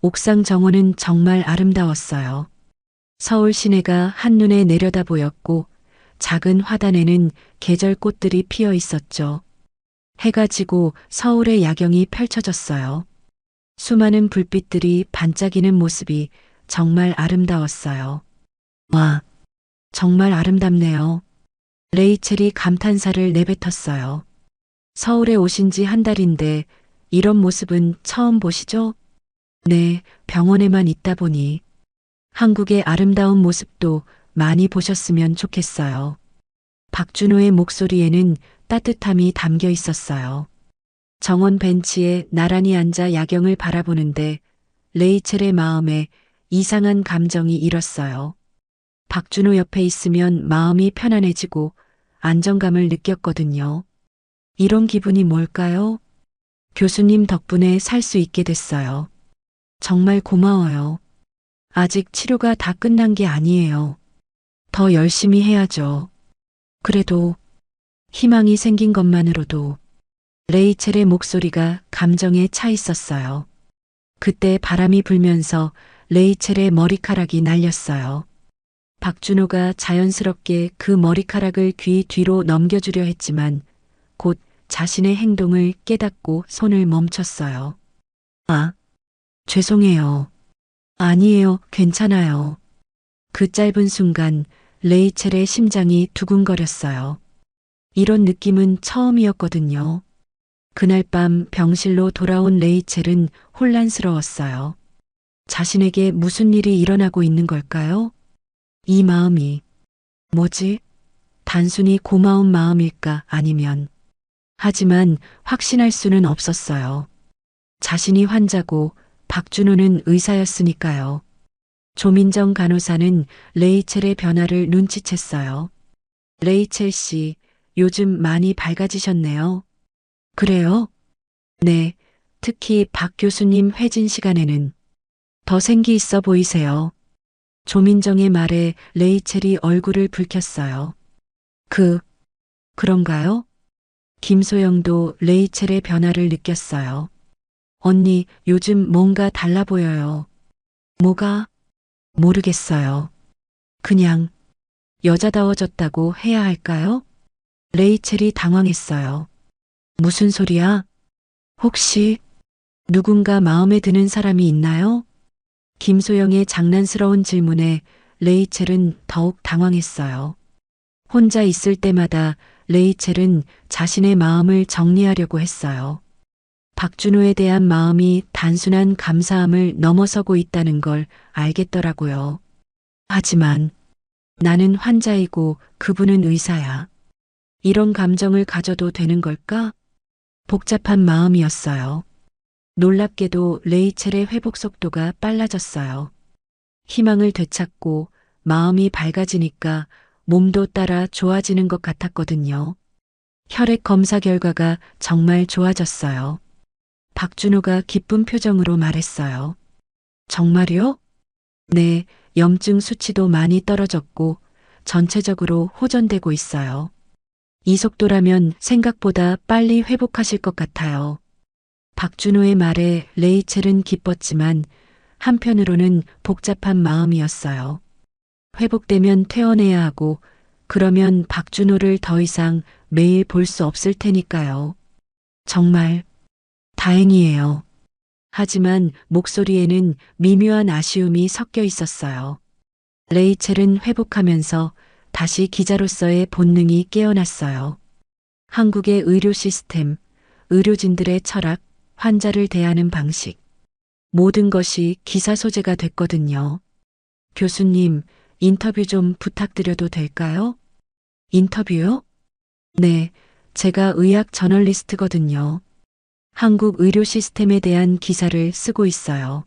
옥상 정원은 정말 아름다웠어요. 서울 시내가 한눈에 내려다 보였고 작은 화단에는 계절 꽃들이 피어 있었죠. 해가 지고 서울의 야경이 펼쳐졌어요. 수많은 불빛들이 반짝이는 모습이 정말 아름다웠어요. 와, 정말 아름답네요. 레이첼이 감탄사를 내뱉었어요. 서울에 오신 지 한 달인데 이런 모습은 처음 보시죠? 네, 병원에만 있다 보니. 한국의 아름다운 모습도 많이 보셨으면 좋겠어요. 박준호의 목소리에는 따뜻함이 담겨 있었어요. 정원 벤치에 나란히 앉아 야경을 바라보는데 레이첼의 마음에 이상한 감정이 일었어요. 박준호 옆에 있으면 마음이 편안해지고 안정감을 느꼈거든요. 이런 기분이 뭘까요? 교수님 덕분에 살 수 있게 됐어요. 정말 고마워요. 아직 치료가 다 끝난 게 아니에요. 더 열심히 해야죠. 그래도 희망이 생긴 것만으로도 레이첼의 목소리가 감정에 차 있었어요. 그때 바람이 불면서 레이첼의 머리카락이 날렸어요. 박준호가 자연스럽게 그 머리카락을 귀 뒤로 넘겨주려 했지만 곧 자신의 행동을 깨닫고 손을 멈췄어요. 아, 죄송해요. 아니에요, 괜찮아요. 그 짧은 순간 레이첼의 심장이 두근거렸어요. 이런 느낌은 처음이었거든요. 그날 밤 병실로 돌아온 레이첼은 혼란스러웠어요. 자신에게 무슨 일이 일어나고 있는 걸까요? 이 마음이 뭐지? 단순히 고마운 마음일까 아니면 하지만 확신할 수는 없었어요. 자신이 환자고 박준호는 의사였으니까요. 조민정 간호사는 레이첼의 변화를 눈치챘어요. 레이첼 씨, 요즘 많이 밝아지셨네요. 그래요? 네, 특히 박 교수님 회진 시간에는 더 생기 있어 보이세요. 조민정의 말에 레이첼이 얼굴을 붉혔어요. 그런가요? 김소영도 레이첼의 변화를 느꼈어요. 언니, 요즘 뭔가 달라 보여요. 뭐가? 모르겠어요. 그냥 여자다워졌다고 해야 할까요? 레이첼이 당황했어요. 무슨 소리야? 혹시 누군가 마음에 드는 사람이 있나요? 김소영의 장난스러운 질문에 레이첼은 더욱 당황했어요. 혼자 있을 때마다 레이첼은 자신의 마음을 정리하려고 했어요. 박준호에 대한 마음이 단순한 감사함을 넘어서고 있다는 걸 알겠더라고요. 하지만 나는 환자이고 그분은 의사야. 이런 감정을 가져도 되는 걸까? 복잡한 마음이었어요. 놀랍게도 레이첼의 회복 속도가 빨라졌어요. 희망을 되찾고 마음이 밝아지니까 몸도 따라 좋아지는 것 같았거든요. 혈액 검사 결과가 정말 좋아졌어요. 박준호가 기쁜 표정으로 말했어요. 정말요? 네, 염증 수치도 많이 떨어졌고 전체적으로 호전되고 있어요. 이 속도라면 생각보다 빨리 회복하실 것 같아요. 박준호의 말에 레이첼은 기뻤지만 한편으로는 복잡한 마음이었어요. 회복되면 퇴원해야 하고 그러면 박준호를 더 이상 매일 볼 수 없을 테니까요. 정말 다행이에요. 하지만 목소리에는 미묘한 아쉬움이 섞여 있었어요. 레이첼은 회복하면서 다시 기자로서의 본능이 깨어났어요. 한국의 의료 시스템, 의료진들의 철학, 환자를 대하는 방식, 모든 것이 기사 소재가 됐거든요. 교수님, 인터뷰 좀 부탁드려도 될까요? 인터뷰요? 네, 제가 의학 저널리스트거든요. 한국 의료 시스템에 대한 기사를 쓰고 있어요.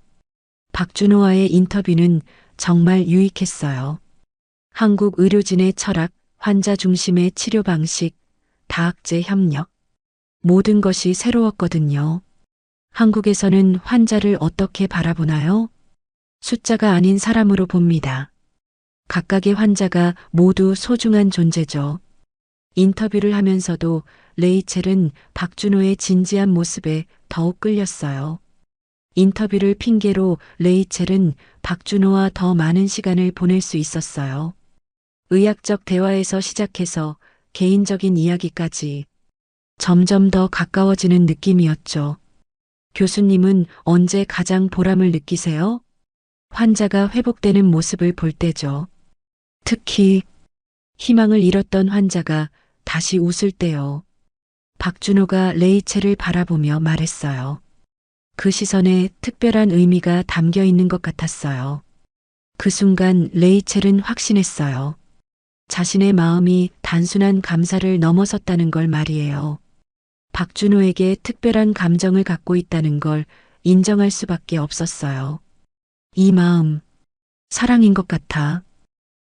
박준호와의 인터뷰는 정말 유익했어요. 한국 의료진의 철학, 환자 중심의 치료 방식, 다학제 협력, 모든 것이 새로웠거든요. 한국에서는 환자를 어떻게 바라보나요? 숫자가 아닌 사람으로 봅니다. 각각의 환자가 모두 소중한 존재죠. 인터뷰를 하면서도 레이첼은 박준호의 진지한 모습에 더욱 끌렸어요. 인터뷰를 핑계로 레이첼은 박준호와 더 많은 시간을 보낼 수 있었어요. 의학적 대화에서 시작해서 개인적인 이야기까지 점점 더 가까워지는 느낌이었죠. 교수님은 언제 가장 보람을 느끼세요? 환자가 회복되는 모습을 볼 때죠. 특히 희망을 잃었던 환자가 다시 웃을 때요. 박준호가 레이첼을 바라보며 말했어요. 그 시선에 특별한 의미가 담겨 있는 것 같았어요. 그 순간 레이첼은 확신했어요. 자신의 마음이 단순한 감사를 넘어섰다는 걸 말이에요. 박준호에게 특별한 감정을 갖고 있다는 걸 인정할 수밖에 없었어요. 이 마음, 사랑인 것 같아.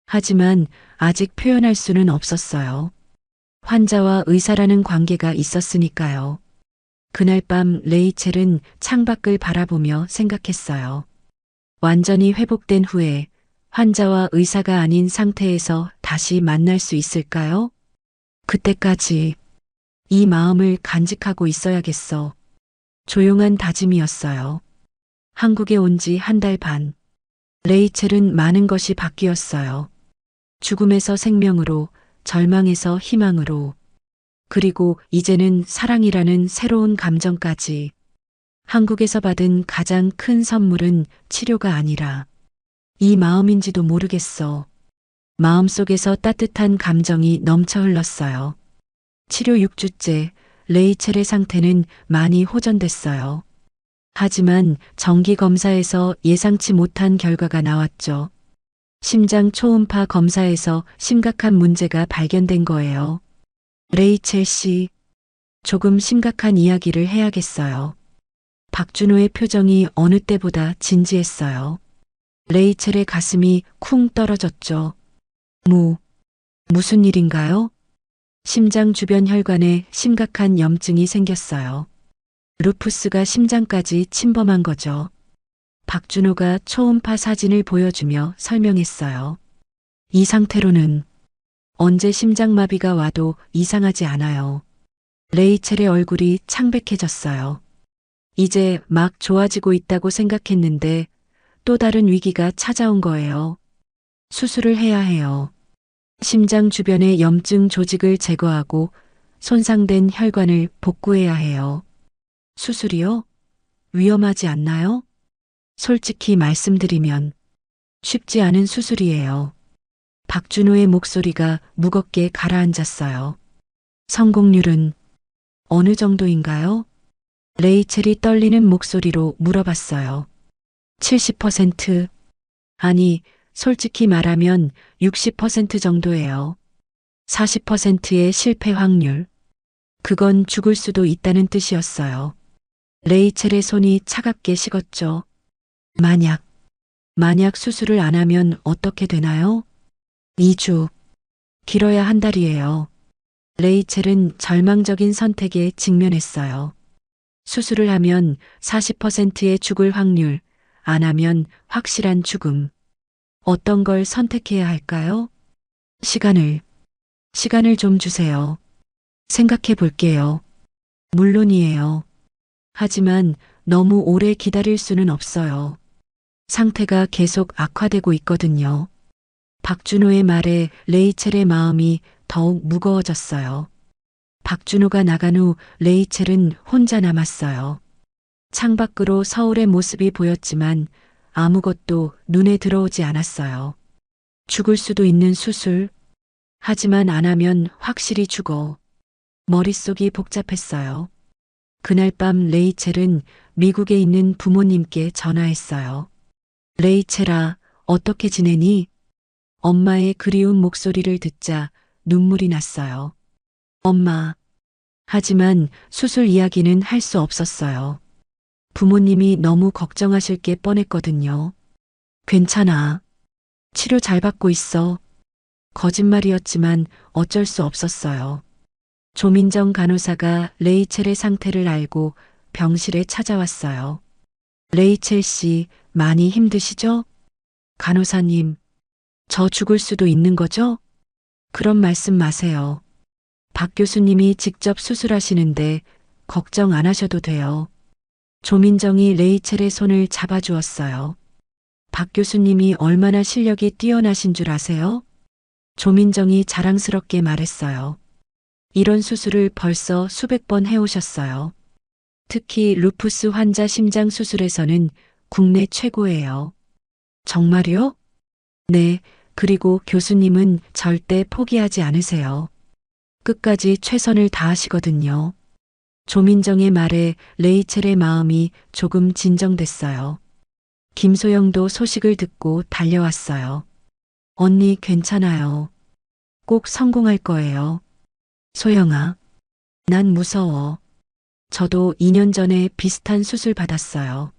하지만 아직 표현할 수는 없었어요. 환자와 의사라는 관계가 있었으니까요. 그날 밤 레이첼은 창밖을 바라보며 생각했어요. 완전히 회복된 후에 환자와 의사가 아닌 상태에서 다시 만날 수 있을까요? 그때까지 이 마음을 간직하고 있어야겠어. 조용한 다짐이었어요. 한국에 온 지 한 달 반. 레이첼은 많은 것이 바뀌었어요. 죽음에서 생명으로, 절망에서 희망으로, 그리고 이제는 사랑이라는 새로운 감정까지. 한국에서 받은 가장 큰 선물은 치료가 아니라 이 마음인지도 모르겠어. 마음속에서 따뜻한 감정이 넘쳐 흘렀어요. 치료 6주째, 레이첼의 상태는 많이 호전됐어요. 하지만 정기 검사에서 예상치 못한 결과가 나왔죠. 심장 초음파 검사에서 심각한 문제가 발견된 거예요. 레이첼 씨, 조금 심각한 이야기를 해야겠어요. 박준호의 표정이 어느 때보다 진지했어요. 레이첼의 가슴이 쿵 떨어졌죠. 무슨 일인가요? 심장 주변 혈관에 심각한 염증이 생겼어요. 루푸스가 심장까지 침범한 거죠. 박준호가 초음파 사진을 보여주며 설명했어요. 이 상태로는 언제 심장마비가 와도 이상하지 않아요. 레이첼의 얼굴이 창백해졌어요. 이제 막 좋아지고 있다고 생각했는데 또 다른 위기가 찾아온 거예요. 수술을 해야 해요. 심장 주변의 염증 조직을 제거하고 손상된 혈관을 복구해야 해요. 수술이요? 위험하지 않나요? 솔직히 말씀드리면 쉽지 않은 수술이에요. 박준호의 목소리가 무겁게 가라앉았어요. 성공률은 어느 정도인가요? 레이첼이 떨리는 목소리로 물어봤어요. 70%. 아니, 솔직히 말하면 60% 정도예요. 40%의 실패 확률. 그건 죽을 수도 있다는 뜻이었어요. 레이첼의 손이 차갑게 식었죠. 만약 수술을 안 하면 어떻게 되나요? 2주. 길어야 한 달이에요. 레이첼은 절망적인 선택에 직면했어요. 수술을 하면 40%의 죽을 확률, 안 하면 확실한 죽음. 어떤 걸 선택해야 할까요? 시간을 좀 주세요. 생각해 볼게요. 물론이에요. 하지만 너무 오래 기다릴 수는 없어요. 상태가 계속 악화되고 있거든요. 박준호의 말에 레이첼의 마음이 더욱 무거워졌어요. 박준호가 나간 후 레이첼은 혼자 남았어요. 창밖으로 서울의 모습이 보였지만 아무것도 눈에 들어오지 않았어요. 죽을 수도 있는 수술. 하지만 안 하면 확실히 죽어. 머릿속이 복잡했어요. 그날 밤 레이첼은 미국에 있는 부모님께 전화했어요. 레이첼아, 어떻게 지내니? 엄마의 그리운 목소리를 듣자 눈물이 났어요. 엄마. 하지만 수술 이야기는 할 수 없었어요. 부모님이 너무 걱정하실 게 뻔했거든요. 괜찮아. 치료 잘 받고 있어. 거짓말이었지만 어쩔 수 없었어요. 조민정 간호사가 레이첼의 상태를 알고 병실에 찾아왔어요. 레이첼 씨, 많이 힘드시죠? 간호사님, 저 죽을 수도 있는 거죠? 그런 말씀 마세요. 박 교수님이 직접 수술하시는데 걱정 안 하셔도 돼요. 조민정이 레이첼의 손을 잡아주었어요. 박 교수님이 얼마나 실력이 뛰어나신 줄 아세요? 조민정이 자랑스럽게 말했어요. 이런 수술을 벌써 수백 번 해오셨어요. 특히 루푸스 환자 심장 수술에서는 국내 최고예요. 정말요? 네, 그리고 교수님은 절대 포기하지 않으세요. 끝까지 최선을 다하시거든요. 조민정의 말에 레이첼의 마음이 조금 진정됐어요. 김소영도 소식을 듣고 달려왔어요. 언니 괜찮아요. 꼭 성공할 거예요. 소영아, 난 무서워. 저도 2년 전에 비슷한 수술 받았어요.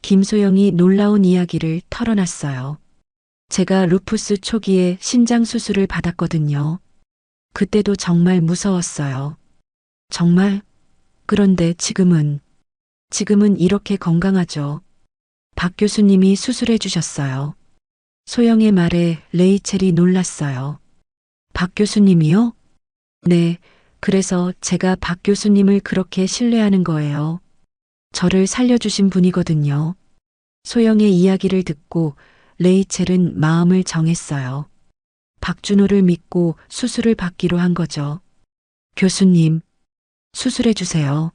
김소영이 놀라운 이야기를 털어놨어요. 제가 루푸스 초기에 신장 수술을 받았거든요. 그때도 정말 무서웠어요. 정말? 그런데 지금은 이렇게 건강하죠. 박 교수님이 수술해 주셨어요. 소영의 말에 레이첼이 놀랐어요. 박 교수님이요? 네, 그래서 제가 박 교수님을 그렇게 신뢰하는 거예요. 저를 살려주신 분이거든요. 소영의 이야기를 듣고 레이첼은 마음을 정했어요. 박준호를 믿고 수술을 받기로 한 거죠. 교수님, 수술해 주세요.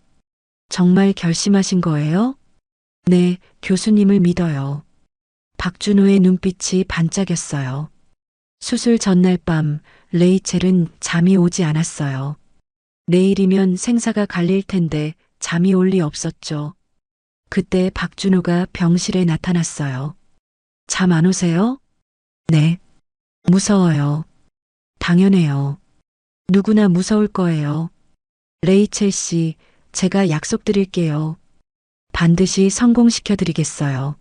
정말 결심하신 거예요? 네, 교수님을 믿어요. 박준호의 눈빛이 반짝였어요. 수술 전날 밤 레이첼은 잠이 오지 않았어요. 내일이면 생사가 갈릴 텐데 잠이 올 리 없었죠. 그때 박준호가 병실에 나타났어요. 잠 안 오세요? 네. 무서워요. 당연해요. 누구나 무서울 거예요. 레이첼 씨, 제가 약속드릴게요. 반드시 성공시켜 드리겠어요.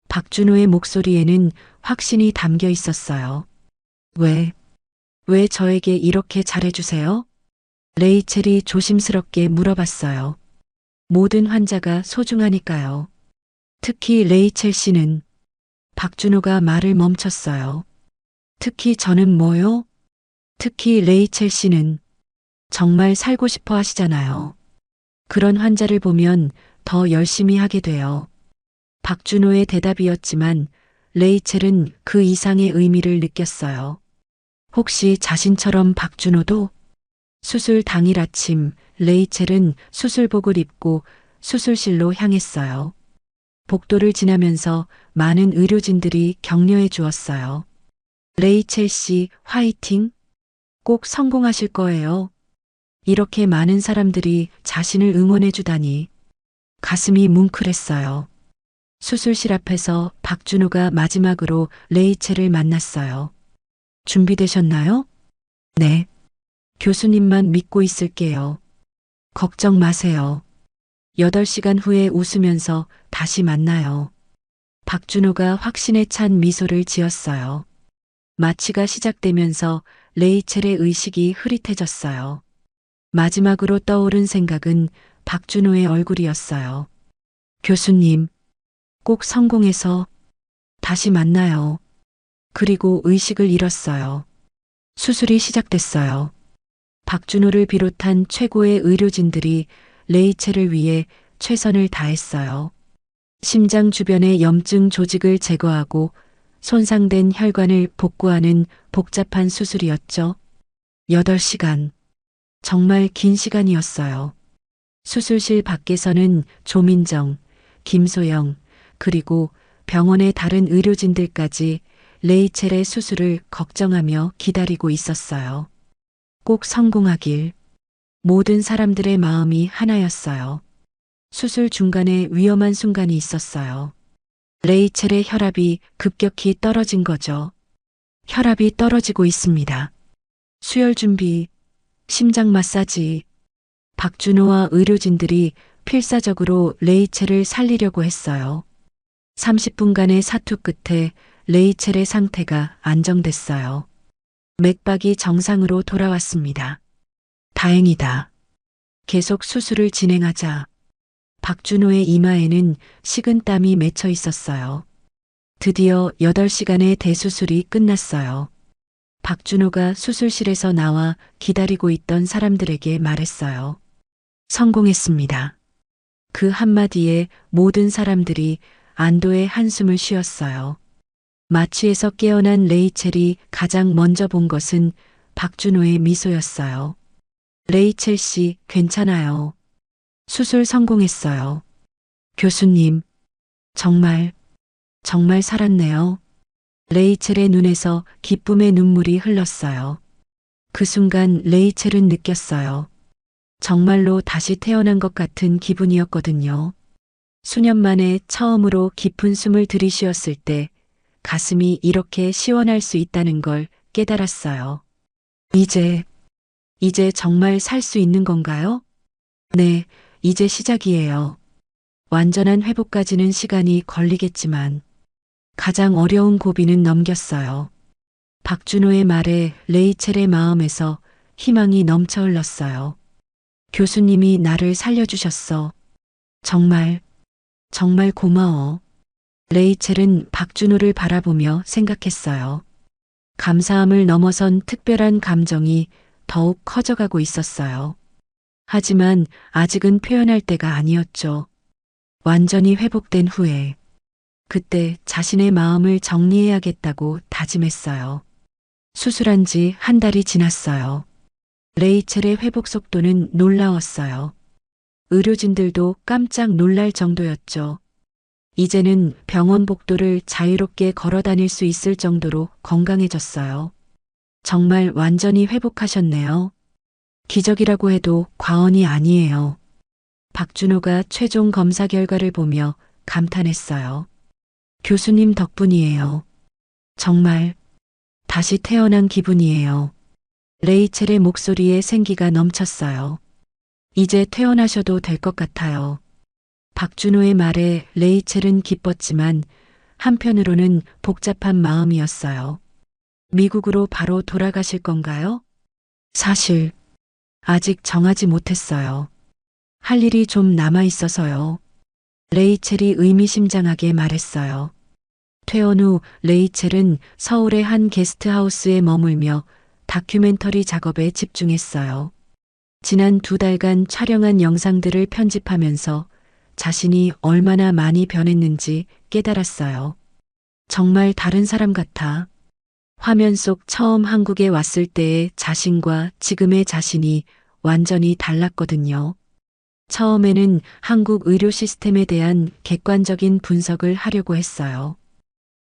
박준호의 목소리에는 확신이 담겨 있었어요. 왜 저에게 이렇게 잘해주세요? 레이첼이 조심스럽게 물어봤어요. 모든 환자가 소중하니까요. 특히 레이첼 씨는. 박준호가 말을 멈췄어요. 특히 저는 뭐요? 특히 레이첼 씨는 정말 살고 싶어 하시잖아요. 그런 환자를 보면 더 열심히 하게 돼요. 박준호의 대답이었지만 레이첼은 그 이상의 의미를 느꼈어요. 혹시 자신처럼 박준호도? 수술 당일 아침 레이첼은 수술복을 입고 수술실로 향했어요. 복도를 지나면서 많은 의료진들이 격려해 주었어요. 레이첼 씨 화이팅! 꼭 성공하실 거예요. 이렇게 많은 사람들이 자신을 응원해 주다니 가슴이 뭉클했어요. 수술실 앞에서 박준호가 마지막으로 레이첼을 만났어요. 준비되셨나요? 네. 교수님만 믿고 있을게요. 걱정 마세요. 8시간 후에 웃으면서 다시 만나요. 박준호가 확신에 찬 미소를 지었어요. 마취가 시작되면서 레이첼의 의식이 흐릿해졌어요. 마지막으로 떠오른 생각은 박준호의 얼굴이었어요. 교수님, 꼭 성공해서 다시 만나요. 그리고 의식을 잃었어요. 수술이 시작됐어요. 박준호를 비롯한 최고의 의료진들이 레이첼을 위해 최선을 다했어요. 심장 주변의 염증 조직을 제거하고 손상된 혈관을 복구하는 복잡한 수술이었죠. 8시간. 정말 긴 시간이었어요. 수술실 밖에서는 조민정, 김소영, 그리고 병원의 다른 의료진들까지 레이첼의 수술을 걱정하며 기다리고 있었어요. 꼭 성공하길. 모든 사람들의 마음이 하나였어요. 수술 중간에 위험한 순간이 있었어요. 레이첼의 혈압이 급격히 떨어진 거죠. 혈압이 떨어지고 있습니다. 수혈 준비, 심장 마사지. 박준호와 의료진들이 필사적으로 레이첼을 살리려고 했어요. 30분간의 사투 끝에 레이첼의 상태가 안정됐어요. 맥박이 정상으로 돌아왔습니다. 다행이다. 계속 수술을 진행하자. 박준호의 이마에는 식은땀이 맺혀 있었어요. 드디어 8시간의 대수술이 끝났어요. 박준호가 수술실에서 나와 기다리고 있던 사람들에게 말했어요. 성공했습니다. 그 한마디에 모든 사람들이 안도의 한숨을 쉬었어요. 마취에서 깨어난 레이첼이 가장 먼저 본 것은 박준호의 미소였어요. 레이첼 씨, 괜찮아요. 수술 성공했어요. 교수님, 정말 살았네요. 레이첼의 눈에서 기쁨의 눈물이 흘렀어요. 그 순간 레이첼은 느꼈어요. 정말로 다시 태어난 것 같은 기분이었거든요. 수년 만에 처음으로 깊은 숨을 들이쉬었을 때 가슴이 이렇게 시원할 수 있다는 걸 깨달았어요. 이제 정말 살 수 있는 건가요? 네, 이제 시작이에요. 완전한 회복까지는 시간이 걸리겠지만 가장 어려운 고비는 넘겼어요. 박준호의 말에 레이첼의 마음에서 희망이 넘쳐 흘렀어요. 교수님이 나를 살려주셨어. 정말, 정말 고마워. 레이첼은 박준호를 바라보며 생각했어요. 감사함을 넘어선 특별한 감정이 더욱 커져가고 있었어요. 하지만 아직은 표현할 때가 아니었죠. 완전히 회복된 후에 그때 자신의 마음을 정리해야겠다고 다짐했어요. 수술한 지 한 달이 지났어요. 레이첼의 회복 속도는 놀라웠어요. 의료진들도 깜짝 놀랄 정도였죠. 이제는 병원 복도를 자유롭게 걸어 다닐 수 있을 정도로 건강해졌어요. 정말 완전히 회복하셨네요. 기적이라고 해도 과언이 아니에요. 박준호가 최종 검사 결과를 보며 감탄했어요. 교수님 덕분이에요. 정말 다시 태어난 기분이에요. 레이첼의 목소리에 생기가 넘쳤어요. 이제 퇴원하셔도 될 것 같아요. 박준호의 말에 레이첼은 기뻤지만 한편으로는 복잡한 마음이었어요. 미국으로 바로 돌아가실 건가요? 사실 아직 정하지 못했어요. 할 일이 좀 남아 있어서요. 레이첼이 의미심장하게 말했어요. 퇴원 후 레이첼은 서울의 한 게스트하우스에 머물며 다큐멘터리 작업에 집중했어요. 지난 2달간 촬영한 영상들을 편집하면서 자신이 얼마나 많이 변했는지 깨달았어요. 정말 다른 사람 같아. 화면 속 처음 한국에 왔을 때의 자신과 지금의 자신이 완전히 달랐거든요. 처음에는 한국 의료 시스템에 대한 객관적인 분석을 하려고 했어요.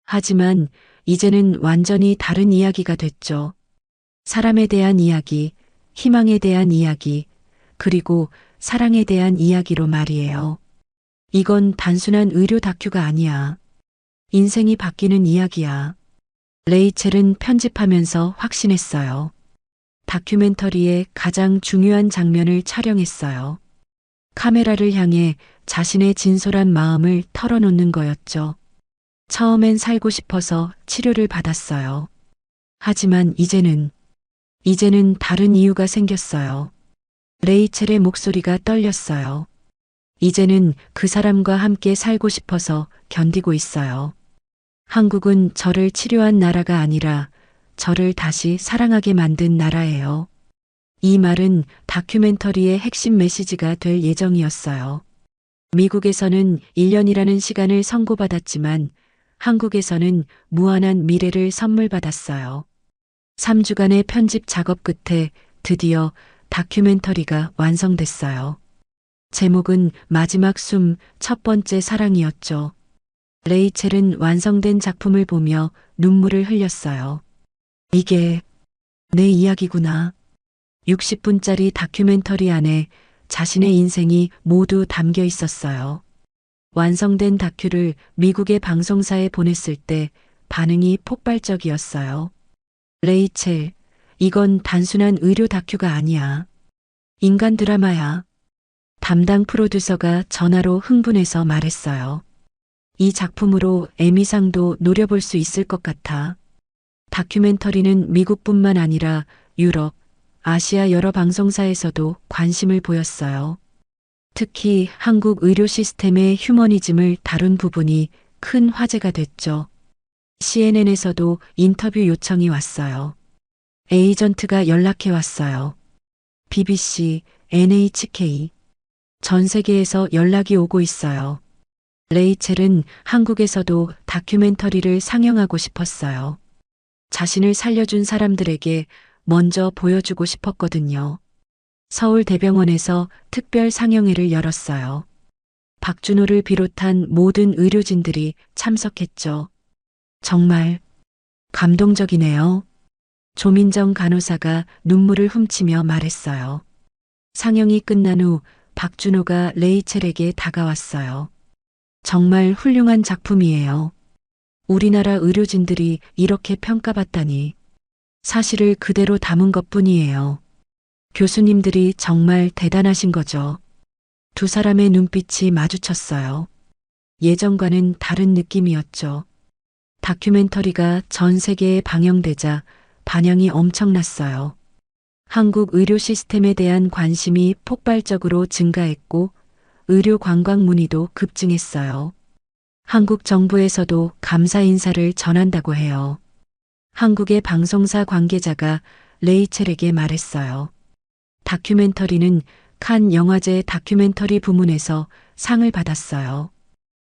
하지만 이제는 완전히 다른 이야기가 됐죠. 사람에 대한 이야기, 희망에 대한 이야기, 그리고 사랑에 대한 이야기로 말이에요. 이건 단순한 의료 다큐가 아니야. 인생이 바뀌는 이야기야. 레이첼은 편집하면서 확신했어요. 다큐멘터리의 가장 중요한 장면을 촬영했어요. 카메라를 향해 자신의 진솔한 마음을 털어놓는 거였죠. 처음엔 살고 싶어서 치료를 받았어요. 하지만 이제는 다른 이유가 생겼어요. 레이첼의 목소리가 떨렸어요. 이제는 그 사람과 함께 살고 싶어서 견디고 있어요. 한국은 저를 치료한 나라가 아니라 저를 다시 사랑하게 만든 나라예요. 이 말은 다큐멘터리의 핵심 메시지가 될 예정이었어요. 미국에서는 1년이라는 시간을 선고받았지만 한국에서는 무한한 미래를 선물 받았어요. 3주간의 편집 작업 끝에 드디어 다큐멘터리가 완성됐어요. 제목은 마지막 숨, 첫 번째 사랑이었죠. 레이첼은 완성된 작품을 보며 눈물을 흘렸어요. 이게 내 이야기구나. 60분짜리 다큐멘터리 안에 자신의 인생이 모두 담겨 있었어요. 완성된 다큐를 미국의 방송사에 보냈을 때 반응이 폭발적이었어요. 레이첼, 이건 단순한 의료 다큐가 아니야. 인간 드라마야. 담당 프로듀서가 전화로 흥분해서 말했어요. 이 작품으로 에미상도 노려볼 수 있을 것 같아. 다큐멘터리는 미국뿐만 아니라 유럽, 아시아 여러 방송사에서도 관심을 보였어요. 특히 한국 의료 시스템의 휴머니즘을 다룬 부분이 큰 화제가 됐죠. CNN에서도 인터뷰 요청이 왔어요. 에이전트가 연락해 왔어요. BBC, NHK. 전 세계에서 연락이 오고 있어요. 레이첼은 한국에서도 다큐멘터리를 상영하고 싶었어요. 자신을 살려준 사람들에게 먼저 보여주고 싶었거든요. 서울대병원에서 특별 상영회를 열었어요. 박준호를 비롯한 모든 의료진들이 참석했죠. 정말 감동적이네요. 조민정 간호사가 눈물을 훔치며 말했어요. 상영이 끝난 후 박준호가 레이첼에게 다가왔어요. 정말 훌륭한 작품이에요. 우리나라 의료진들이 이렇게 평가받다니. 사실을 그대로 담은 것뿐이에요. 교수님들이 정말 대단하신 거죠. 두 사람의 눈빛이 마주쳤어요. 예전과는 다른 느낌이었죠. 다큐멘터리가 전 세계에 방영되자 반향이 엄청났어요. 한국 의료 시스템에 대한 관심이 폭발적으로 증가했고 의료 관광 문의도 급증했어요. 한국 정부에서도 감사 인사를 전한다고 해요. 한국의 방송사 관계자가 레이첼에게 말했어요. 다큐멘터리는 칸 영화제 다큐멘터리 부문에서 상을 받았어요.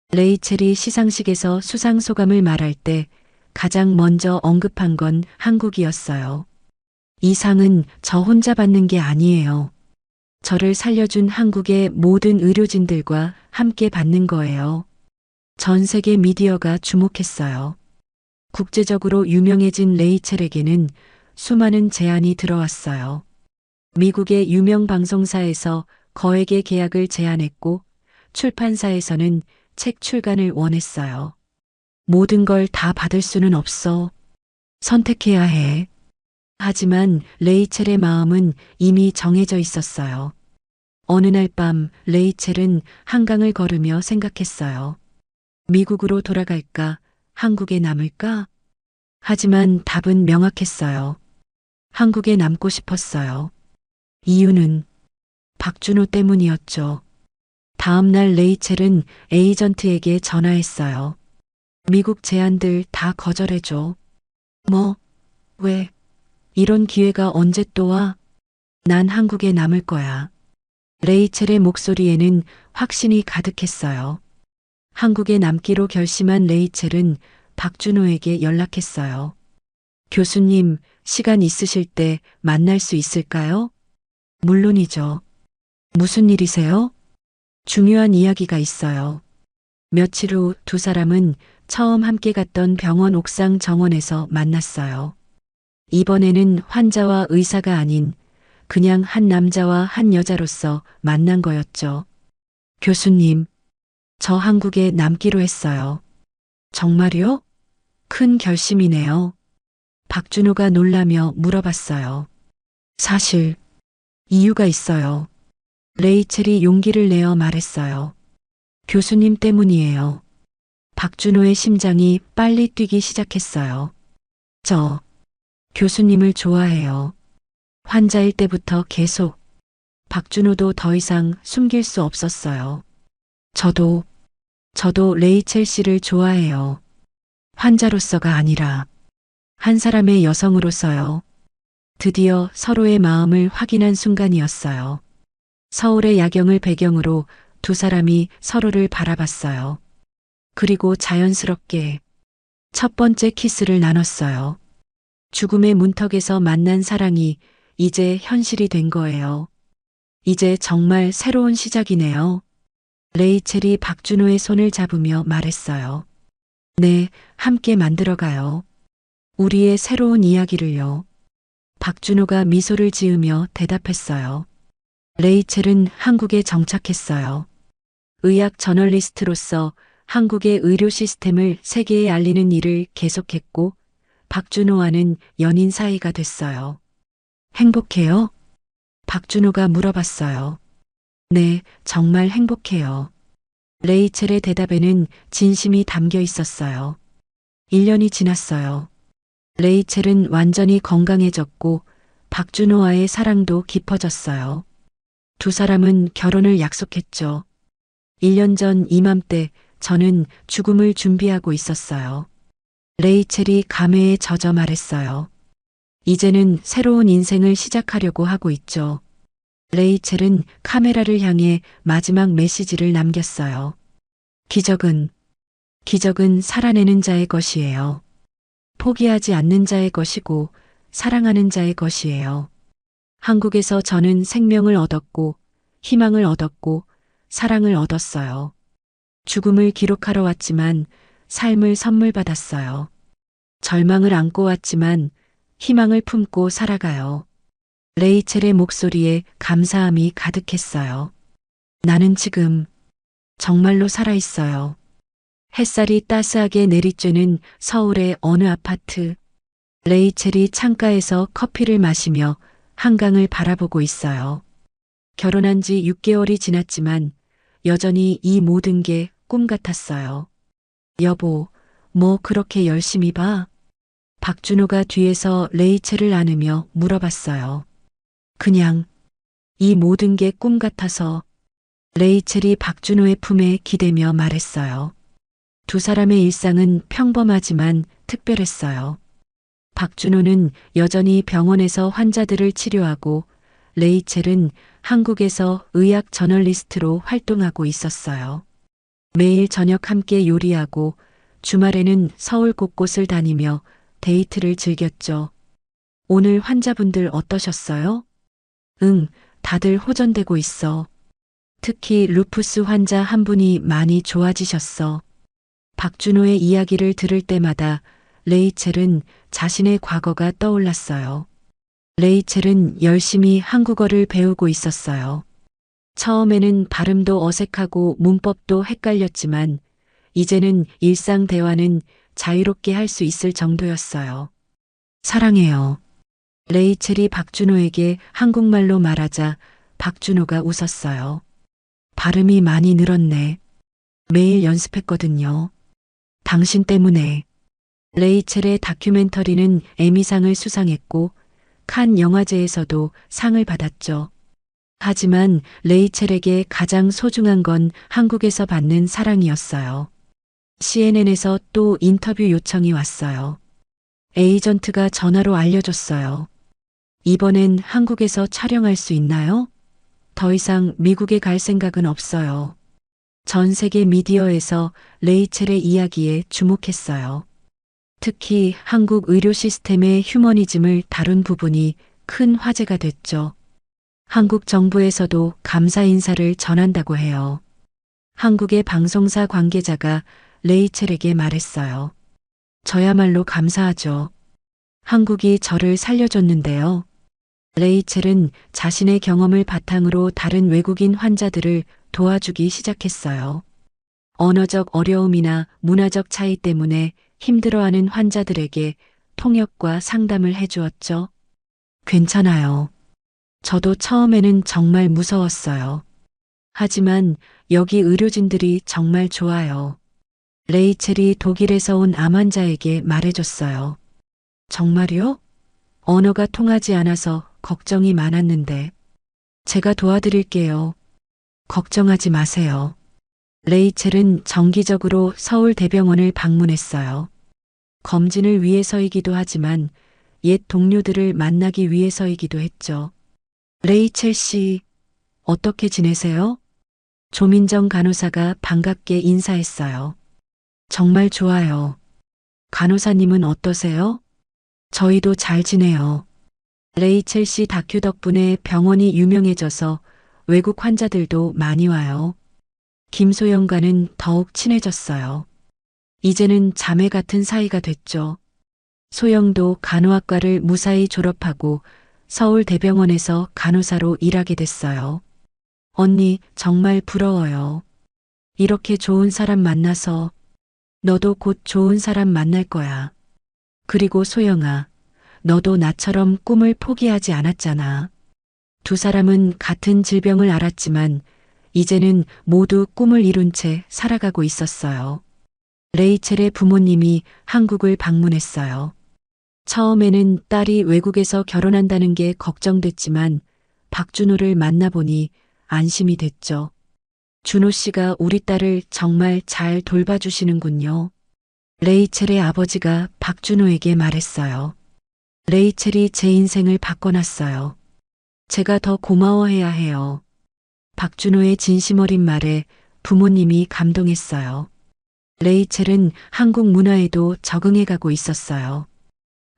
레이첼이 시상식에서 수상 소감을 말할 때 가장 먼저 언급한 건 한국이었어요. 이 상은 저 혼자 받는 게 아니에요. 저를 살려준 한국의 모든 의료진들과 함께 받는 거예요. 전 세계 미디어가 주목했어요. 국제적으로 유명해진 레이첼에게는 수많은 제안이 들어왔어요. 미국의 유명 방송사에서 거액의 계약을 제안했고 출판사에서는 책 출간을 원했어요. 모든 걸 다 받을 수는 없어. 선택해야 해. 하지만 레이첼의 마음은 이미 정해져 있었어요. 어느 날 밤 레이첼은 한강을 걸으며 생각했어요. 미국으로 돌아갈까? 한국에 남을까? 하지만 답은 명확했어요. 한국에 남고 싶었어요. 이유는 박준호 때문이었죠. 다음 날 레이첼은 에이전트에게 전화했어요. 미국 제안들 다 거절해줘. 뭐? 왜? 이런 기회가 언제 또 와? 난 한국에 남을 거야. 레이첼의 목소리에는 확신이 가득했어요. 한국에 남기로 결심한 레이첼은 박준호에게 연락했어요. 교수님, 시간 있으실 때 만날 수 있을까요? 물론이죠. 무슨 일이세요? 중요한 이야기가 있어요. 며칠 후 두 사람은 처음 함께 갔던 병원 옥상 정원에서 만났어요. 이번에는 환자와 의사가 아닌 그냥 한 남자와 한 여자로서 만난 거였죠. 교수님, 저 한국에 남기로 했어요. 정말요? 큰 결심이네요. 박준호가 놀라며 물어봤어요. 사실, 이유가 있어요. 레이첼이 용기를 내어 말했어요. 교수님 때문이에요. 박준호의 심장이 빨리 뛰기 시작했어요. 저, 교수님을 좋아해요. 환자일 때부터 계속. 박준호도 더 이상 숨길 수 없었어요. 저도 레이첼 씨를 좋아해요. 환자로서가 아니라 한 사람의 여성으로서요. 드디어 서로의 마음을 확인한 순간이었어요. 서울의 야경을 배경으로 두 사람이 서로를 바라봤어요. 그리고 자연스럽게 첫 번째 키스를 나눴어요. 죽음의 문턱에서 만난 사랑이 이제 현실이 된 거예요. 이제 정말 새로운 시작이네요. 레이첼이 박준호의 손을 잡으며 말했어요. 네, 함께 만들어가요. 우리의 새로운 이야기를요. 박준호가 미소를 지으며 대답했어요. 레이첼은 한국에 정착했어요. 의학 저널리스트로서 한국의 의료 시스템을 세계에 알리는 일을 계속했고 박준호와는 연인 사이가 됐어요. 행복해요? 박준호가 물어봤어요. 네, 정말 행복해요. 레이첼의 대답에는 진심이 담겨 있었어요. 1년이 지났어요. 레이첼은 완전히 건강해졌고 박준호와의 사랑도 깊어졌어요. 두 사람은 결혼을 약속했죠. 1년 전 이맘때 저는 죽음을 준비하고 있었어요. 레이첼이 감회에 젖어 말했어요. 이제는 새로운 인생을 시작하려고 하고 있죠. 레이첼은 카메라를 향해 마지막 메시지를 남겼어요. 기적은 살아내는 자의 것이에요. 포기하지 않는 자의 것이고 사랑하는 자의 것이에요. 한국에서 저는 생명을 얻었고 희망을 얻었고 사랑을 얻었어요. 죽음을 기록하러 왔지만 삶을 선물 받았어요. 절망을 안고 왔지만 희망을 품고 살아가요. 레이첼의 목소리에 감사함이 가득했어요. 나는 지금 정말로 살아있어요. 햇살이 따스하게 내리쬐는 서울의 어느 아파트. 레이첼이 창가에서 커피를 마시며 한강을 바라보고 있어요. 결혼한 지 6개월이 지났지만 여전히 이 모든 게 꿈 같았어요. 여보, 뭐 그렇게 열심히 봐? 박준호가 뒤에서 레이첼을 안으며 물어봤어요. 그냥 이 모든 게 꿈 같아서. 레이첼이 박준호의 품에 기대며 말했어요. 두 사람의 일상은 평범하지만 특별했어요. 박준호는 여전히 병원에서 환자들을 치료하고 레이첼은 한국에서 의학 저널리스트로 활동하고 있었어요. 매일 저녁 함께 요리하고 주말에는 서울 곳곳을 다니며 데이트를 즐겼죠. 오늘 환자분들 어떠셨어요? 응, 다들 호전되고 있어. 특히 루푸스 환자 한 분이 많이 좋아지셨어. 박준호의 이야기를 들을 때마다 레이첼은 자신의 과거가 떠올랐어요. 레이첼은 열심히 한국어를 배우고 있었어요. 처음에는 발음도 어색하고 문법도 헷갈렸지만 이제는 일상 대화는 자유롭게 할 수 있을 정도였어요. 사랑해요. 레이첼이 박준호에게 한국말로 말하자 박준호가 웃었어요. 발음이 많이 늘었네. 매일 연습했거든요. 당신 때문에. 레이첼의 다큐멘터리는 에미상을 수상했고 칸 영화제에서도 상을 받았죠. 하지만 레이첼에게 가장 소중한 건 한국에서 받는 사랑이었어요. CNN에서 또 인터뷰 요청이 왔어요. 에이전트가 전화로 알려줬어요. 이번엔 한국에서 촬영할 수 있나요? 더 이상 미국에 갈 생각은 없어요. 전 세계 미디어에서 레이첼의 이야기에 주목했어요. 특히 한국 의료 시스템의 휴머니즘을 다룬 부분이 큰 화제가 됐죠. 한국 정부에서도 감사 인사를 전한다고 해요. 한국의 방송사 관계자가 레이첼에게 말했어요. 저야말로 감사하죠. 한국이 저를 살려줬는데요. 레이첼은 자신의 경험을 바탕으로 다른 외국인 환자들을 도와주기 시작했어요. 언어적 어려움이나 문화적 차이 때문에 힘들어하는 환자들에게 통역과 상담을 해주었죠. 괜찮아요. 저도 처음에는 정말 무서웠어요. 하지만 여기 의료진들이 정말 좋아요. 레이첼이 독일에서 온 암 환자에게 말해줬어요. 정말요? 언어가 통하지 않아서 걱정이 많았는데. 제가 도와드릴게요. 걱정하지 마세요. 레이첼은 정기적으로 서울대병원을 방문했어요. 검진을 위해서이기도 하지만 옛 동료들을 만나기 위해서이기도 했죠. 레이첼 씨, 어떻게 지내세요? 조민정 간호사가 반갑게 인사했어요. 정말 좋아요. 간호사님은 어떠세요? 저희도 잘 지내요. 레이첼 씨 다큐 덕분에 병원이 유명해져서 외국 환자들도 많이 와요. 김소영과는 더욱 친해졌어요. 이제는 자매 같은 사이가 됐죠. 소영도 간호학과를 무사히 졸업하고 서울대병원에서 간호사로 일하게 됐어요. 언니, 정말 부러워요. 이렇게 좋은 사람 만나서. 너도 곧 좋은 사람 만날 거야. 그리고 소영아, 너도 나처럼 꿈을 포기하지 않았잖아. 두 사람은 같은 질병을 앓았지만 이제는 모두 꿈을 이룬 채 살아가고 있었어요. 레이첼의 부모님이 한국을 방문했어요. 처음에는 딸이 외국에서 결혼한다는 게 걱정됐지만 박준호를 만나보니 안심이 됐죠. 준호 씨가 우리 딸을 정말 잘 돌봐주시는군요. 레이첼의 아버지가 박준호에게 말했어요. 레이첼이 제 인생을 바꿔놨어요. 제가 더 고마워해야 해요. 박준호의 진심 어린 말에 부모님이 감동했어요. 레이첼은 한국 문화에도 적응해가고 있었어요.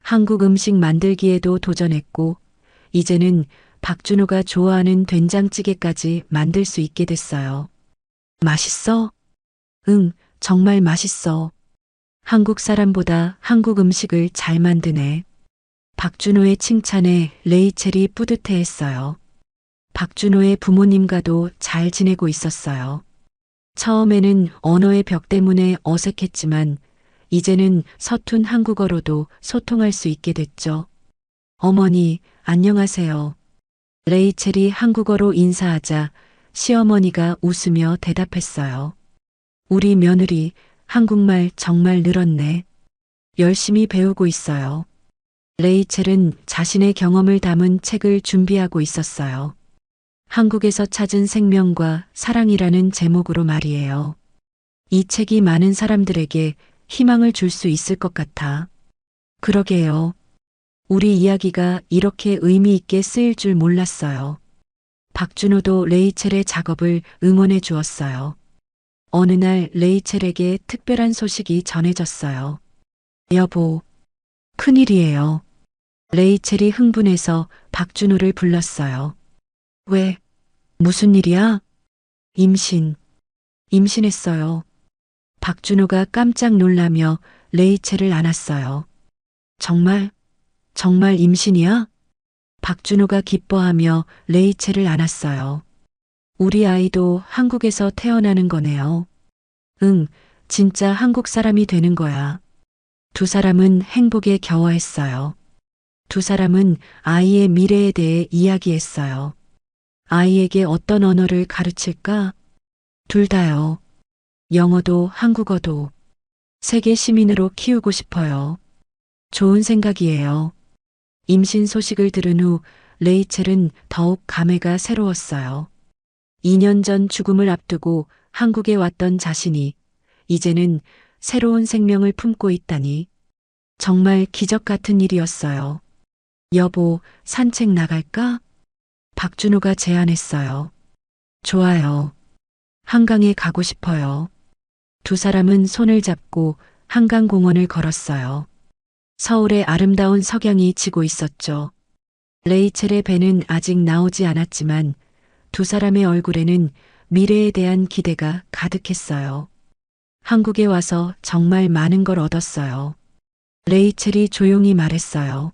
한국 음식 만들기에도 도전했고 이제는 박준호가 좋아하는 된장찌개까지 만들 수 있게 됐어요. 맛있어? 응, 정말 맛있어. 한국 사람보다 한국 음식을 잘 만드네. 박준호의 칭찬에 레이첼이 뿌듯해했어요. 박준호의 부모님과도 잘 지내고 있었어요. 처음에는 언어의 벽 때문에 어색했지만 이제는 서툰 한국어로도 소통할 수 있게 됐죠. 어머니, 안녕하세요. 레이첼이 한국어로 인사하자 시어머니가 웃으며 대답했어요. 우리 며느리 한국말 정말 늘었네. 열심히 배우고 있어요. 레이첼은 자신의 경험을 담은 책을 준비하고 있었어요. 한국에서 찾은 생명과 사랑이라는 제목으로 말이에요. 이 책이 많은 사람들에게 희망을 줄 수 있을 것 같아. 그러게요. 우리 이야기가 이렇게 의미 있게 쓰일 줄 몰랐어요. 박준호도 레이첼의 작업을 응원해 주었어요. 어느 날 레이첼에게 특별한 소식이 전해졌어요. 여보, 큰일이에요. 레이첼이 흥분해서 박준호를 불렀어요. 왜? 무슨 일이야? 임신했어요. 박준호가 깜짝 놀라며 레이첼을 안았어요. 정말 임신이야? 박준호가 기뻐하며 레이첼을 안았어요. 우리 아이도 한국에서 태어나는 거네요. 응, 진짜 한국 사람이 되는 거야. 두 사람은 행복에 겨워했어요. 두 사람은 아이의 미래에 대해 이야기했어요. 아이에게 어떤 언어를 가르칠까? 둘 다요. 영어도 한국어도. 세계 시민으로 키우고 싶어요. 좋은 생각이에요. 임신 소식을 들은 후 레이첼은 더욱 감회가 새로웠어요. 2년 전 죽음을 앞두고 한국에 왔던 자신이 이제는 새로운 생명을 품고 있다니 정말 기적 같은 일이었어요. 여보, 산책 나갈까? 박준호가 제안했어요. 좋아요. 한강에 가고 싶어요. 두 사람은 손을 잡고 한강공원을 걸었어요. 서울의 아름다운 석양이 지고 있었죠. 레이첼의 배는 아직 나오지 않았지만 두 사람의 얼굴에는 미래에 대한 기대가 가득했어요. 한국에 와서 정말 많은 걸 얻었어요. 레이첼이 조용히 말했어요.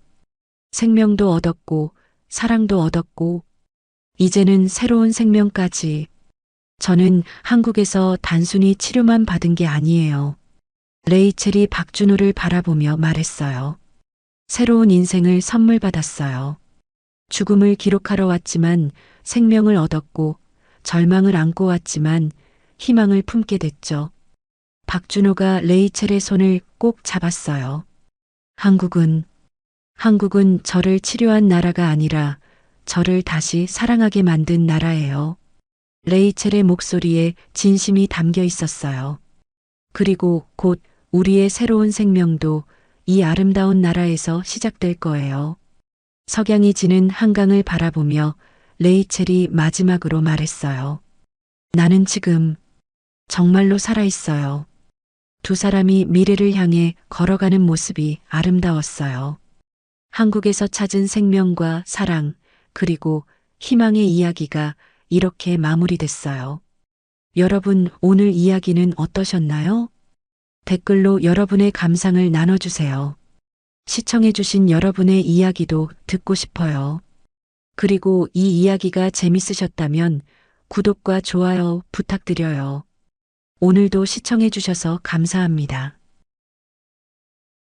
생명도 얻었고 사랑도 얻었고 이제는 새로운 생명까지. 저는 한국에서 단순히 치료만 받은 게 아니에요. 레이첼이 박준호를 바라보며 말했어요. 새로운 인생을 선물 받았어요. 죽음을 기록하러 왔지만 생명을 얻었고 절망을 안고 왔지만 희망을 품게 됐죠. 박준호가 레이첼의 손을 꼭 잡았어요. 한국은 저를 치료한 나라가 아니라 저를 다시 사랑하게 만든 나라예요. 레이첼의 목소리에 진심이 담겨 있었어요. 그리고 곧 우리의 새로운 생명도 이 아름다운 나라에서 시작될 거예요. 석양이 지는 한강을 바라보며 레이첼이 마지막으로 말했어요. 나는 지금 정말로 살아있어요. 두 사람이 미래를 향해 걸어가는 모습이 아름다웠어요. 한국에서 찾은 생명과 사랑, 그리고 희망의 이야기가 이렇게 마무리됐어요. 여러분, 오늘 이야기는 어떠셨나요? 댓글로 여러분의 감상을 나눠주세요. 시청해주신 여러분의 이야기도 듣고 싶어요. 그리고 이 이야기가 재밌으셨다면 구독과 좋아요 부탁드려요. 오늘도 시청해주셔서 감사합니다.